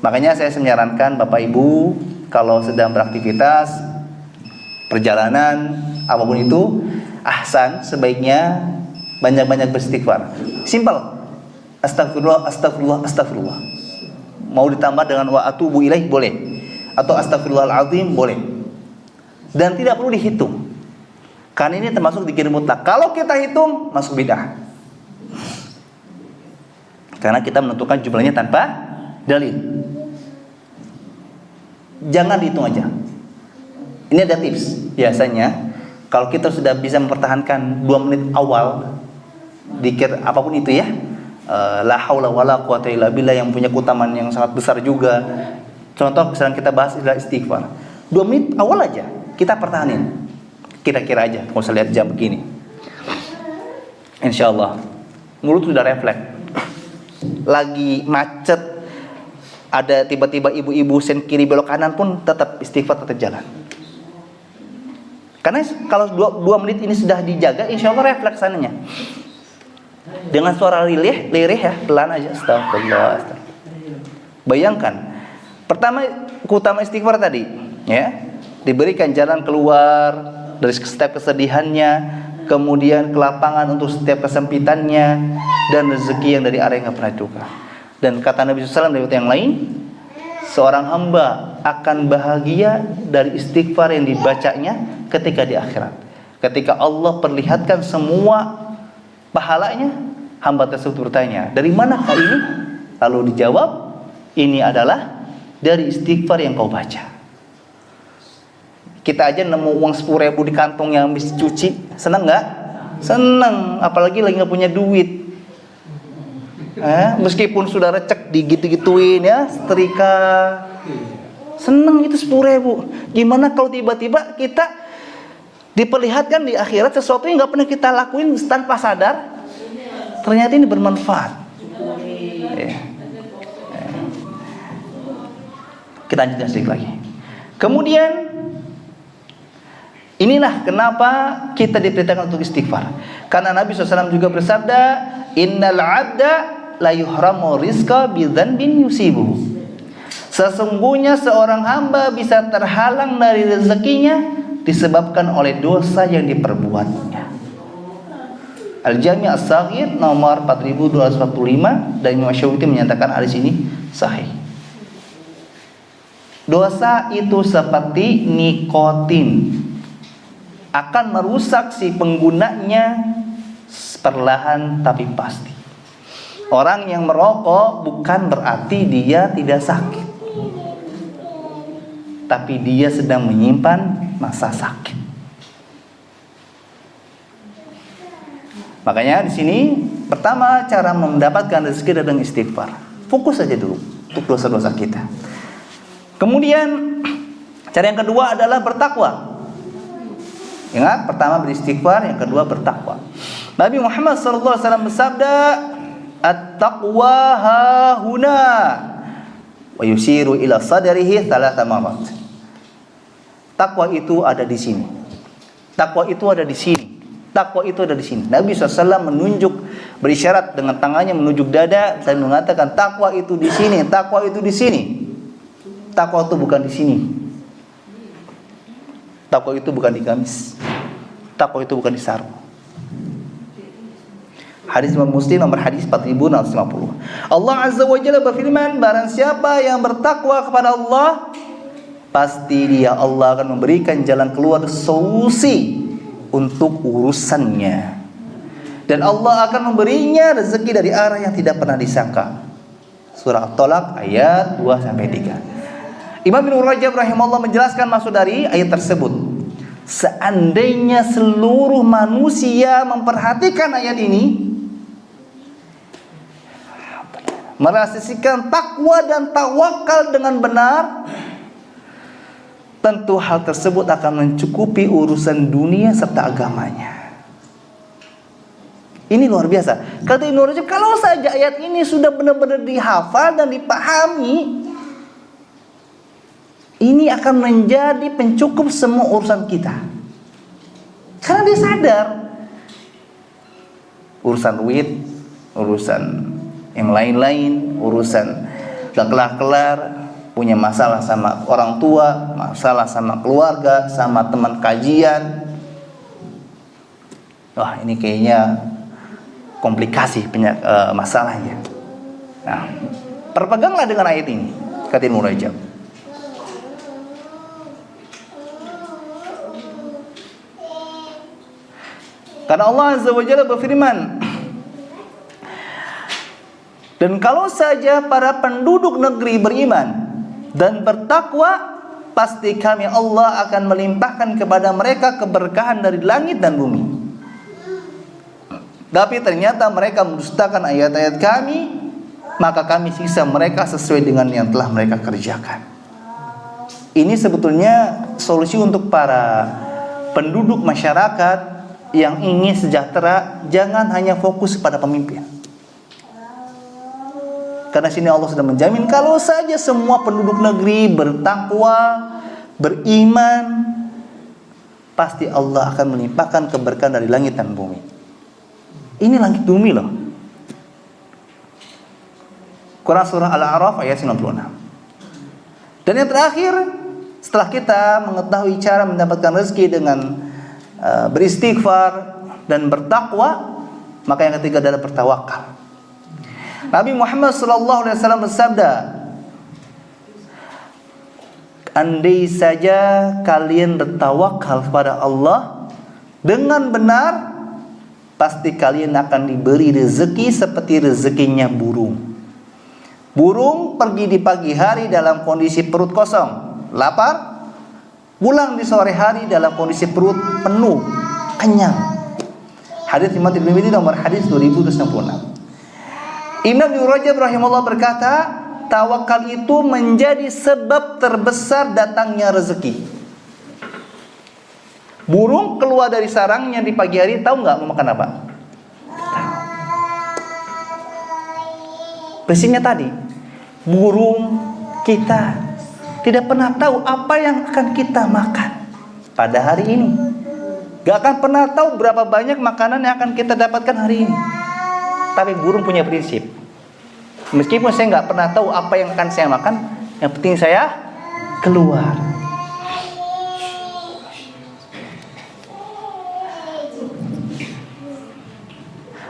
Speaker 1: Makanya saya menyarankan Bapak Ibu kalau sedang beraktivitas, perjalanan, apapun itu, ahsan sebaiknya banyak-banyak beristighfar. Simpel. Astagfirullah, astagfirullah, astagfirullah. Mau ditambah dengan wa atubu ilaih boleh, atau astagfirullahaladzim boleh. Dan tidak perlu dihitung. Karena ini termasuk zikir mutlak. Kalau kita hitung masuk bid'ah. Karena kita menentukan jumlahnya tanpa dalil. Jangan dihitung aja. Ini ada tips. Biasanya kalau kita sudah bisa mempertahankan 2 menit awal zikir apapun itu ya, la haula wala quwata illa billah, yang punya keutamaan yang sangat besar juga. Contoh misalnya kita bahas istighfar, 2 menit awal aja kita pertahanin, kira-kira aja, nggak usah lihat jam begini. Insya Allah mulut sudah refleks. Lagi macet, ada tiba-tiba ibu-ibu sen kiri belok kanan pun tetap istighfar, tetap jalan. Karena kalau 2 menit ini sudah dijaga, insya Allah refleks sananya. Dengan suara lirih ya, pelan aja, astagfirullah. Bayangkan, pertama keutamaan istighfar tadi, ya, diberikan jalan keluar dari setiap kesedihannya, kemudian kelapangan untuk setiap kesempitannya, dan rezeki yang dari arah yang nggak pernah duga. Dan kata Nabi SAW dari yang lain, seorang hamba akan bahagia dari istighfar yang dibacanya ketika di akhirat. Ketika Allah perlihatkan semua pahalanya, hamba tersebut bertanya, dari manakah ini? Lalu dijawab, ini adalah dari istighfar yang kau baca. Kita aja nemu uang 10.000 di kantong yang habis cuci, senang nggak? Senang, apalagi lagi nggak punya duit. Meskipun sudah recek digitu-gituin ya, setrika, senang itu 10.000. Gimana kalau tiba-tiba kita diperlihatkan di akhirat sesuatu yang nggak pernah kita lakuin tanpa sadar, ternyata ini bermanfaat. Kita lanjutkan sedikit lagi. Kemudian inilah kenapa kita diperintahkan untuk istighfar. Karena Nabi SAW juga bersabda, innal abda la yuhramu rizqa bidzanbin yusibu. Sesungguhnya seorang hamba bisa terhalang dari rezekinya disebabkan oleh dosa yang diperbuatnya. Al-Jami' As-Saghir nomor 4245, dan Imam Syafi'i menyatakan hadis ini sahih. Dosa itu seperti nikotin, akan merusak si penggunanya perlahan tapi pasti. Orang yang merokok bukan berarti dia tidak sakit, tapi dia sedang menyimpan masa sakit. Makanya di sini pertama cara mendapatkan rezeki adalah istighfar. Fokus saja dulu untuk dosa-dosa kita. Kemudian cara yang kedua adalah bertakwa. Ingat, pertama beristighfar, yang kedua bertakwa. Nabi Muhammad SAW bersabda, at-taqwa hahuna, wa yusiru ila sadrihi thalatha marrat. Takwa itu ada di sini. Takwa itu ada di sini. Takwa itu ada di sini. Nabi SAW menunjuk, berisyarat dengan tangannya menunjuk dada dan mengatakan, takwa itu di sini, takwa itu di sini. Takwa itu bukan di sini. Takwa itu bukan di gamis. Takwa itu bukan di sarung. Hadis Imam Muslim nomor hadis 4650. Allah Azza wa Jalla berfirman, barang siapa yang bertakwa kepada Allah, pasti dia Allah akan memberikan jalan keluar, solusi untuk urusannya. Dan Allah akan memberinya rezeki dari arah yang tidak pernah disangka. Surah At-Talaq ayat 2-3. Imam Ibnu Rajab rahimahullah menjelaskan maksud dari ayat tersebut. Seandainya seluruh manusia memperhatikan ayat ini, merasasikan takwa dan tawakal dengan benar, tentu hal tersebut akan mencukupi urusan dunia serta agamanya. Ini luar biasa. Kata Ibnu Rajab, kalau saja ayat ini sudah benar-benar dihafal dan dipahami, ini akan menjadi pencukup semua urusan kita. Karena dia sadar urusan duit, urusan yang lain-lain, urusan gak kelar-kelar, punya masalah sama orang tua, masalah sama keluarga, sama teman kajian. Wah, ini kayaknya komplikasi masalahnya. Nah, berpeganglah dengan ayat ini, kata Ibnu Rajab. Karena Allah Azza wa Jalla berfirman, dan kalau saja para penduduk negeri beriman dan bertakwa, pasti kami Allah akan melimpahkan kepada mereka keberkahan dari langit dan bumi. Tapi ternyata mereka mendustakan ayat-ayat kami, maka kami siksa mereka sesuai dengan yang telah mereka kerjakan. Ini sebetulnya solusi untuk para penduduk masyarakat yang ingin sejahtera. Jangan hanya fokus pada pemimpin, karena sini Allah sudah menjamin kalau saja semua penduduk negeri bertakwa, beriman, pasti Allah akan melimpahkan keberkahan dari langit dan bumi. Ini langit bumi loh. Quran surah Al-A'raf ayat 96. Dan yang terakhir, setelah kita mengetahui cara mendapatkan rezeki dengan beristighfar dan bertakwa, maka yang ketiga adalah bertawakal. Nabi Muhammad SAW bersabda, andai saja kalian bertawakal kepada Allah dengan benar, pasti kalian akan diberi rezeki seperti rezekinya burung. Burung pergi di pagi hari dalam kondisi perut kosong, lapar, pulang di sore hari dalam kondisi perut penuh, kenyang. Hadits Imam Tirmidzi nomor hadis 2066. Imam Ibnu Rajab rahimahullah berkata, tawakal itu menjadi sebab terbesar datangnya rezeki. Burung keluar dari sarangnya di pagi hari, tahu nggak mau makan apa? Prinsipnya tadi, burung kita tidak pernah tahu apa yang akan kita makan pada hari ini. Gak akan pernah tahu berapa banyak makanan yang akan kita dapatkan hari ini. Tapi burung punya prinsip, meskipun saya gak pernah tahu apa yang akan saya makan, yang penting saya keluar.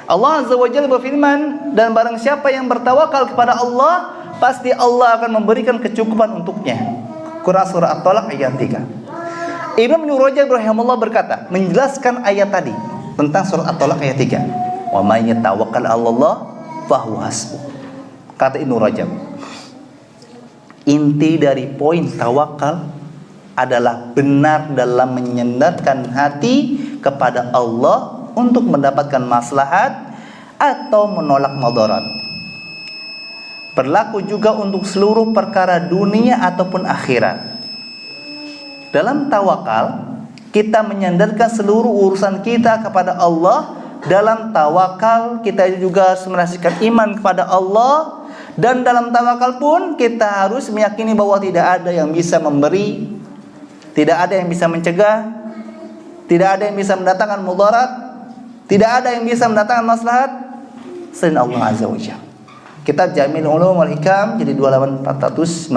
Speaker 1: Allah Azza wa Jalla berfirman, dan barang siapa yang bertawakal kepada Allah, pasti Allah akan memberikan kecukupan untuknya. Quran surah At-Talaq ayat 3. Imam Ibnu Rajab rahimahullah berkata, menjelaskan ayat tadi tentang surah At-Talaq ayat 3. Wa may yatawakkal 'ala Allah fa huwa hasbuh. Kata Ibnu Rajab, inti dari poin tawakal adalah benar dalam menyandarkan hati kepada Allah untuk mendapatkan maslahat atau menolak madarat. Berlaku juga untuk seluruh perkara dunia ataupun akhirat. Dalam tawakal, kita menyandarkan seluruh urusan kita kepada Allah. Dalam tawakal, kita juga menasihkan iman kepada Allah. Dan dalam tawakal pun, kita harus meyakini bahwa tidak ada yang bisa memberi, tidak ada yang bisa mencegah, tidak ada yang bisa mendatangkan mudarat, tidak ada yang bisa mendatangkan maslahat selain Allah Azza wa Jalla. Kitab Jami'ul Ulum wal Hikam jadi 2897.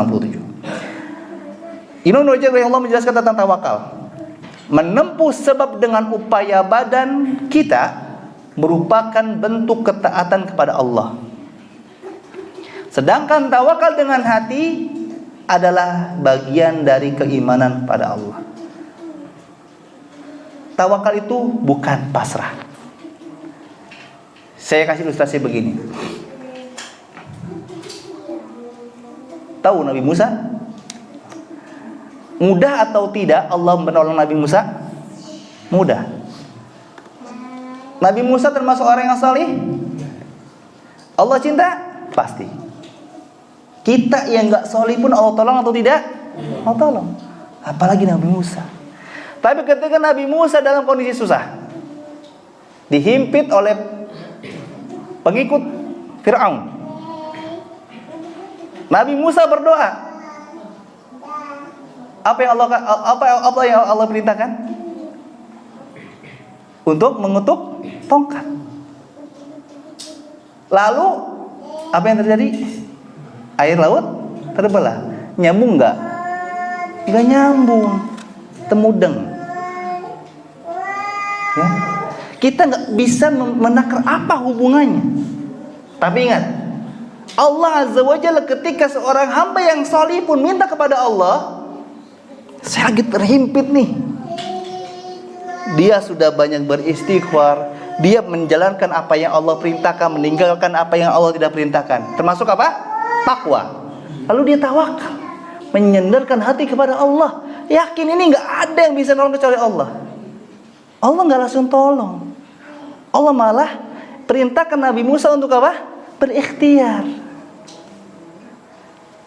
Speaker 1: Imam Rajab rahimahullah menjelaskan tentang tawakal. Menempuh sebab dengan upaya badan kita merupakan bentuk ketaatan kepada Allah. Sedangkan tawakal dengan hati adalah bagian dari keimanan pada Allah. Tawakal itu bukan pasrah. Saya kasih ilustrasi begini. Tahu Nabi Musa? Mudah atau tidak Allah menolong Nabi Musa? Mudah. Nabi Musa termasuk orang yang salih? Allah cinta? Pasti. Kita yang gak salih pun Allah tolong atau tidak? Allah tolong. Apalagi Nabi Musa. Tapi ketika Nabi Musa dalam kondisi susah, dihimpit oleh pengikut Fir'aun, Nabi Musa berdoa. Apa yang Allah perintahkan? Untuk mengutuk tongkat. Lalu apa yang terjadi? Air laut terbelah. Nyambung enggak? Enggak nyambung. Temudeng. Ya. Kita enggak bisa menakar apa hubungannya. Tapi ingat, Allah Azza wa Jalla ketika seorang hamba yang salih pun minta kepada Allah, saya lagi terhimpit nih, dia sudah banyak beristighfar, dia menjalankan apa yang Allah perintahkan, meninggalkan apa yang Allah tidak perintahkan. Termasuk apa? Takwa. Lalu dia tawakal, menyandarkan hati kepada Allah, yakin ini nggak ada yang bisa nolong kecuali Allah. Allah nggak langsung tolong. Allah malah perintahkan Nabi Musa untuk apa? Berikhtiar.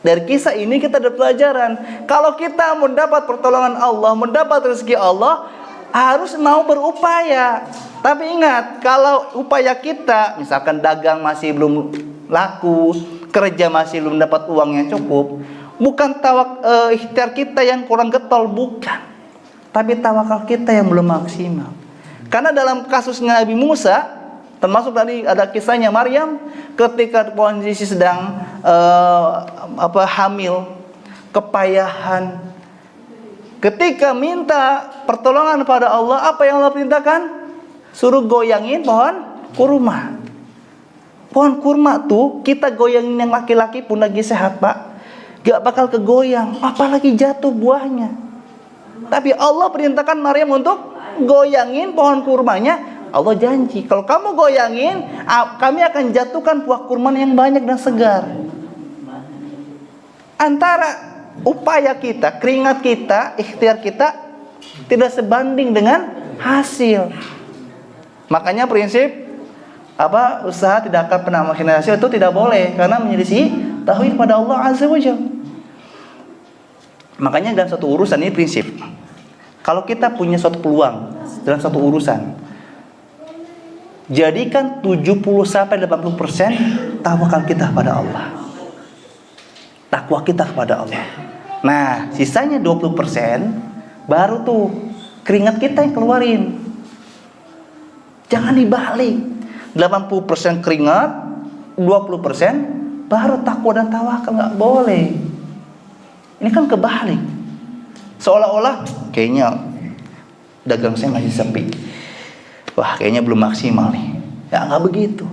Speaker 1: Dari kisah ini kita ada pelajaran, kalau kita mendapat pertolongan Allah, mendapat rezeki Allah, harus mau berupaya. Tapi ingat, kalau upaya kita, misalkan dagang masih belum laku, kerja masih belum dapat uang yang cukup, bukan ikhtiar kita yang kurang getol, bukan. Tapi tawakal kita yang belum maksimal. Karena dalam kasus Nabi Musa, termasuk tadi ada kisahnya Maryam ketika kondisi sedang hamil, kepayahan. Ketika minta pertolongan pada Allah, apa yang Allah perintahkan? Suruh goyangin pohon kurma. Pohon kurma tuh kita goyangin yang laki-laki pun lagi sehat, Pak, gak bakal kegoyang, apalagi jatuh buahnya. Tapi Allah perintahkan Maryam untuk goyangin pohon kurmanya. Allah janji, kalau kamu goyangin, kami akan jatuhkan buah kurma yang banyak dan segar. Antara upaya kita, keringat kita, ikhtiar kita tidak sebanding dengan hasil. Makanya prinsip usaha tidak akan pernah mengkhianati hasil itu tidak boleh, karena menyelisih tauhid pada Allah Azza wa Jalla. Makanya dalam satu urusan ini prinsip, kalau kita punya suatu peluang dalam satu urusan, jadikan 70-80% tawakal kita pada Allah, takwa kita kepada Allah. Nah, sisanya 20% baru tuh keringat kita yang keluarin. Jangan dibalik. 80% keringat, 20% baru takwa dan tawakal, nggak boleh. Ini kan kebalik. Seolah-olah kayaknya dagang saya masih sepi. Wah, kayaknya belum maksimal nih. Ya, nggak begitu.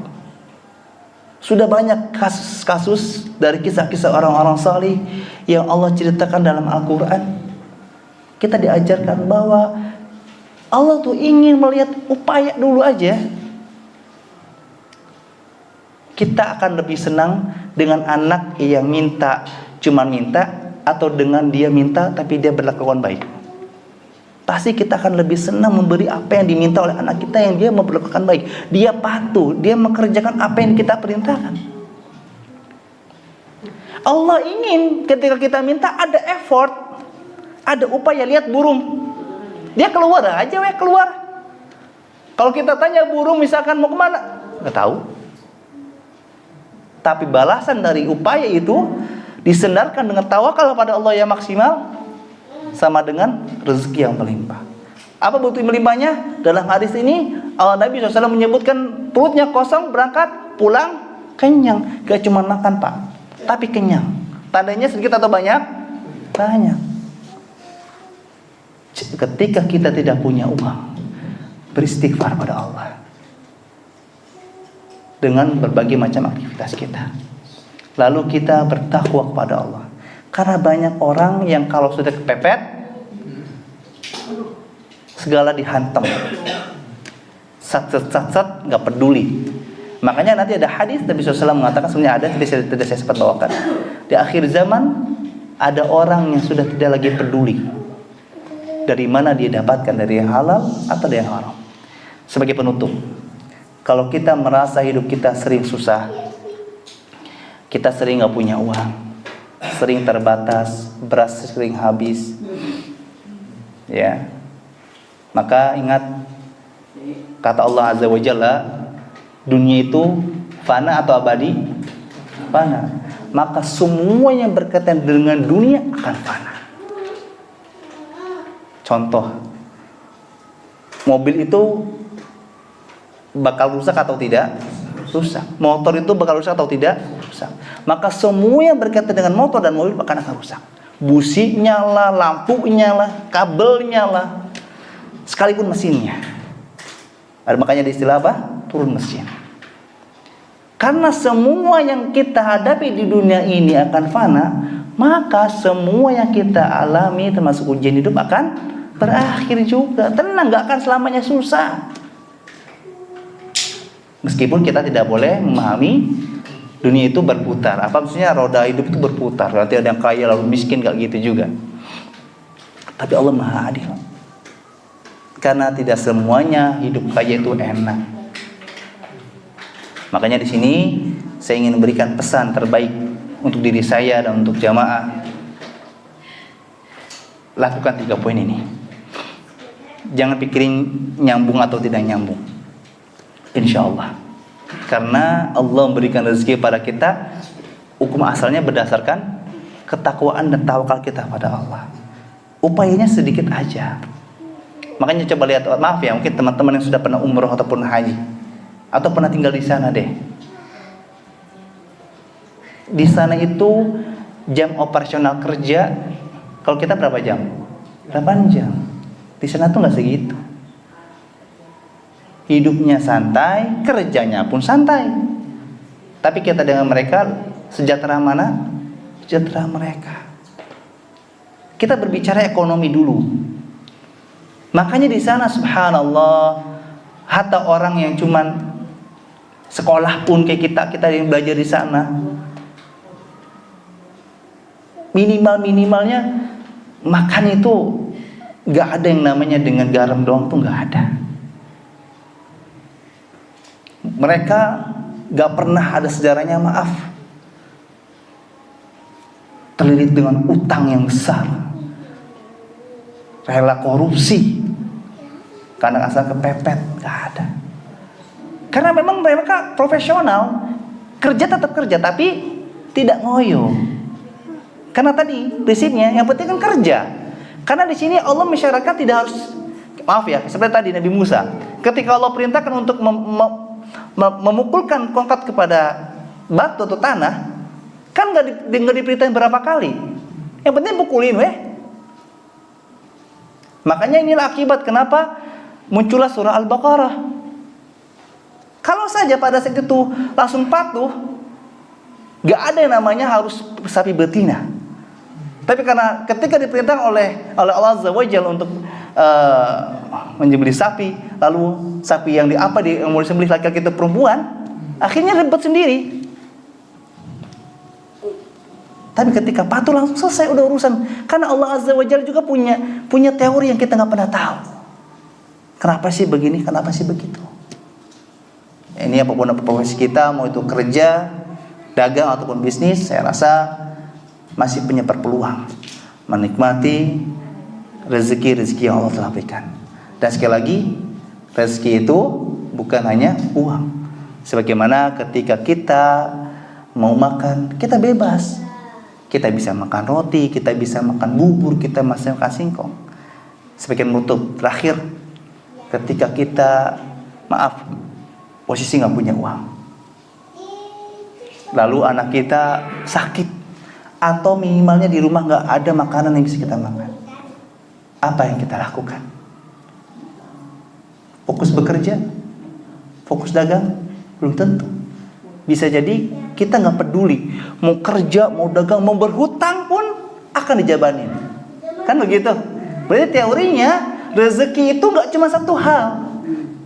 Speaker 1: Sudah banyak kasus-kasus dari kisah-kisah orang-orang salih yang Allah ceritakan dalam Al-Quran. Kita diajarkan bahwa Allah tuh ingin melihat upaya dulu aja. Kita akan lebih senang dengan anak yang cuman minta, atau dengan dia minta tapi dia berlakuan baik. Pasti kita akan lebih senang memberi apa yang diminta oleh anak kita yang dia memperlakukan baik. Dia patuh, dia mengerjakan apa yang kita perintahkan. Allah ingin ketika kita minta ada effort, ada upaya. Lihat burung, dia keluar aja, keluar. Kalau kita tanya burung misalkan mau kemana, nggak tahu. Tapi balasan dari upaya itu disendarkan dengan tawakal pada Allah yang maksimal, sama dengan rezeki yang melimpah. Apa bukti melimpahnya? Dalam hadis ini Nabi SAW menyebutkan perutnya kosong berangkat, pulang kenyang. Gak cuma makan, Pak, tapi kenyang. Tandanya sedikit atau banyak? Banyak. Ketika kita tidak punya uang, beristighfar pada Allah dengan berbagai macam aktivitas kita. Lalu kita bertakwa kepada Allah. Karena banyak orang yang kalau sudah kepepet, segala dihantam, sat nggak peduli. Makanya nanti ada hadis Nabi SAW mengatakan, sebenarnya ada, tidak saya sempat bawakan. Di akhir zaman ada orang yang sudah tidak lagi peduli dari mana dia dapatkan, dari yang halal atau dari yang haram. Sebagai penutup, kalau kita merasa hidup kita sering susah, kita sering nggak punya uang, sering terbatas, beras sering habis, ya, maka ingat kata Allah Azza wa Jalla, dunia itu fana atau abadi? Fana. Maka semua yang berkaitan dengan dunia akan fana. Contoh, mobil itu bakal rusak atau tidak? Rusak. Motor itu bakal rusak atau tidak? Rusak. Maka semua yang berkaitan dengan motor dan mobil akan rusak. Businya lah, lampunya lah, kabelnya lah, sekalipun mesinnya. Ada makanya di istilah apa? Turun mesin. Karena semua yang kita hadapi di dunia ini akan fana, maka semua yang kita alami termasuk ujian hidup akan berakhir juga. Tenang, gak akan selamanya susah. Meskipun kita tidak boleh memahami dunia itu berputar. Apa maksudnya roda hidup itu berputar? Berarti ada yang kaya lalu miskin, gak gitu juga. Tapi Allah Maha Adil. Karena tidak semuanya hidup kaya itu enak. Makanya di sini saya ingin memberikan pesan terbaik untuk diri saya dan untuk jamaah. Lakukan 3 poin ini. Jangan pikirin nyambung atau tidak nyambung. Insya Allah. Karena Allah memberikan rezeki pada kita, hukum asalnya berdasarkan ketakwaan dan tawakal kita pada Allah. Upayanya sedikit aja. Makanya coba lihat, maaf ya, mungkin teman-teman yang sudah pernah umroh ataupun haji, atau pernah tinggal di sana deh. Di sana itu jam operasional kerja, kalau kita berapa jam? 8 jam. Di sana tuh nggak segitu. Hidupnya santai, kerjanya pun santai. Tapi kita dengan mereka sejahtera mana? Sejahtera mereka. Kita berbicara ekonomi dulu. Makanya di sana subhanallah, hatta orang yang cuman sekolah pun kayak kita yang belajar di sana, minimalnya makan itu gak ada yang namanya dengan garam doang tuh gak ada. Mereka gak pernah ada sejarahnya, maaf, terlilit dengan utang yang besar, rela korupsi karena asal kepepet, gak ada. Karena memang mereka profesional, kerja tetap kerja tapi tidak ngoyo. Karena tadi prinsipnya yang penting kan kerja. Karena di sini Allah mensyaratkan tidak harus, maaf ya, seperti tadi Nabi Musa, ketika Allah perintahkan untuk memukulkan tongkat kepada batu atau tanah, kan nggak diperintahin berapa kali. Yang penting pukulin weh. Makanya inilah akibat kenapa muncullah surah Al-Baqarah. Kalau saja pada saat itu langsung patuh, nggak ada yang namanya harus sapi betina. Tapi karena ketika diperintahkan oleh Allah Azza wa Jalla untuk menyembelih sapi, lalu sapi yang mau disembelih laki-laki itu perempuan, akhirnya ribet sendiri. Tapi ketika patuh langsung selesai, udah urusan. Karena Allah Azza wa Jalla juga punya teori yang kita nggak pernah tahu. Kenapa sih begini? Kenapa sih begitu? Ini apapun profesi kita, mau itu kerja, dagang ataupun bisnis, saya rasa masih punya peluang menikmati rezeki yang Allah telah berikan. Dan sekali lagi, rezeki itu bukan hanya uang. Sebagaimana ketika kita mau makan, kita bebas. Kita bisa makan roti, kita bisa makan bubur, kita bisa makan singkong. Sebagian menutup terakhir, ketika kita posisi nggak punya uang, lalu anak kita sakit, atau minimalnya di rumah nggak ada makanan yang bisa kita makan, apa yang kita lakukan? Fokus bekerja, fokus dagang? Belum tentu. Bisa jadi kita nggak peduli, mau kerja, mau dagang, mau berhutang pun akan dijabanin. Kan begitu? Berarti teorinya rezeki itu nggak cuma satu hal,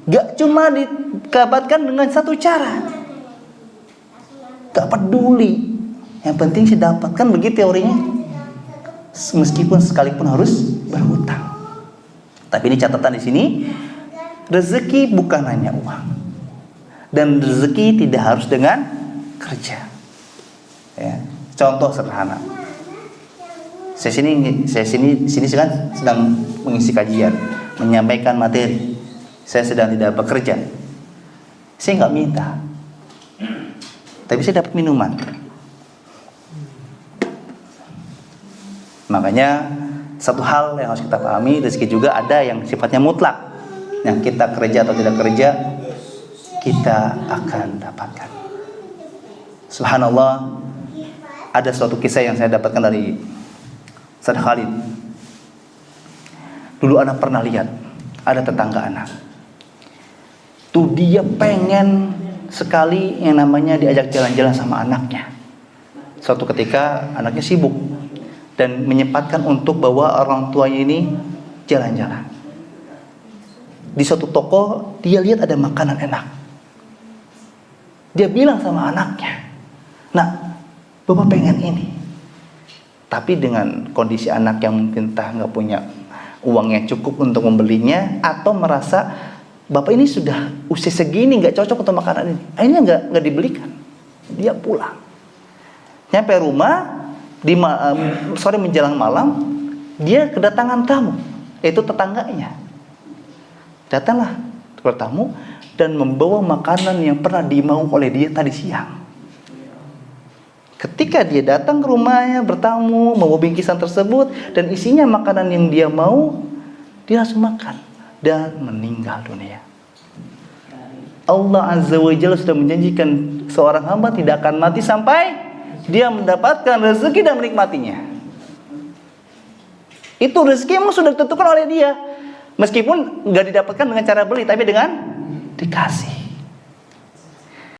Speaker 1: nggak cuma dikabarkan dengan satu cara. Nggak peduli, yang penting sih dapat. Kan begitu teorinya. Meskipun sekalipun harus berhutang. Tapi ini catatan di sini, rezeki bukan hanya uang. Dan rezeki tidak harus dengan kerja. Ya, contoh sederhana. Saya sini sedang mengisi kajian, menyampaikan materi. Saya sedang tidak bekerja. Saya nggak minta, tapi saya dapat minuman. Makanya satu hal yang harus kita pahami, rezeki juga ada yang sifatnya mutlak. Yang kita kerja atau tidak kerja, kita akan dapatkan. Subhanallah, ada suatu kisah yang saya dapatkan dari Ustaz Khalid. Dulu anak pernah lihat, ada tetangga anak. Tuh dia pengen sekali yang namanya diajak jalan-jalan sama anaknya. Suatu ketika anaknya sibuk dan menyempatkan untuk bawa orang tuanya ini jalan-jalan. Di suatu toko dia lihat ada makanan enak. Dia bilang sama anaknya, "Nak, Bapak pengen ini." Tapi dengan kondisi anak yang mungkin nggak punya uang yang cukup untuk membelinya, atau merasa bapak ini sudah usia segini nggak cocok untuk makanan ini, akhirnya nggak dibelikan. Dia pulang, nyampe rumah sore menjelang malam, dia kedatangan tamu, yaitu tetangganya. Datanglah bertamu dan membawa makanan yang pernah dimau oleh dia tadi siang. Ketika dia datang ke rumahnya bertamu, membawa bingkisan tersebut dan isinya makanan yang dia mau, dia langsung makan dan meninggal dunia. Allah Azza wa Jalla sudah menjanjikan seorang hamba tidak akan mati sampai dia mendapatkan rezeki dan menikmatinya. Itu rezeki memang sudah ditentukan oleh dia, meskipun nggak didapatkan dengan cara beli, tapi dengan dikasih.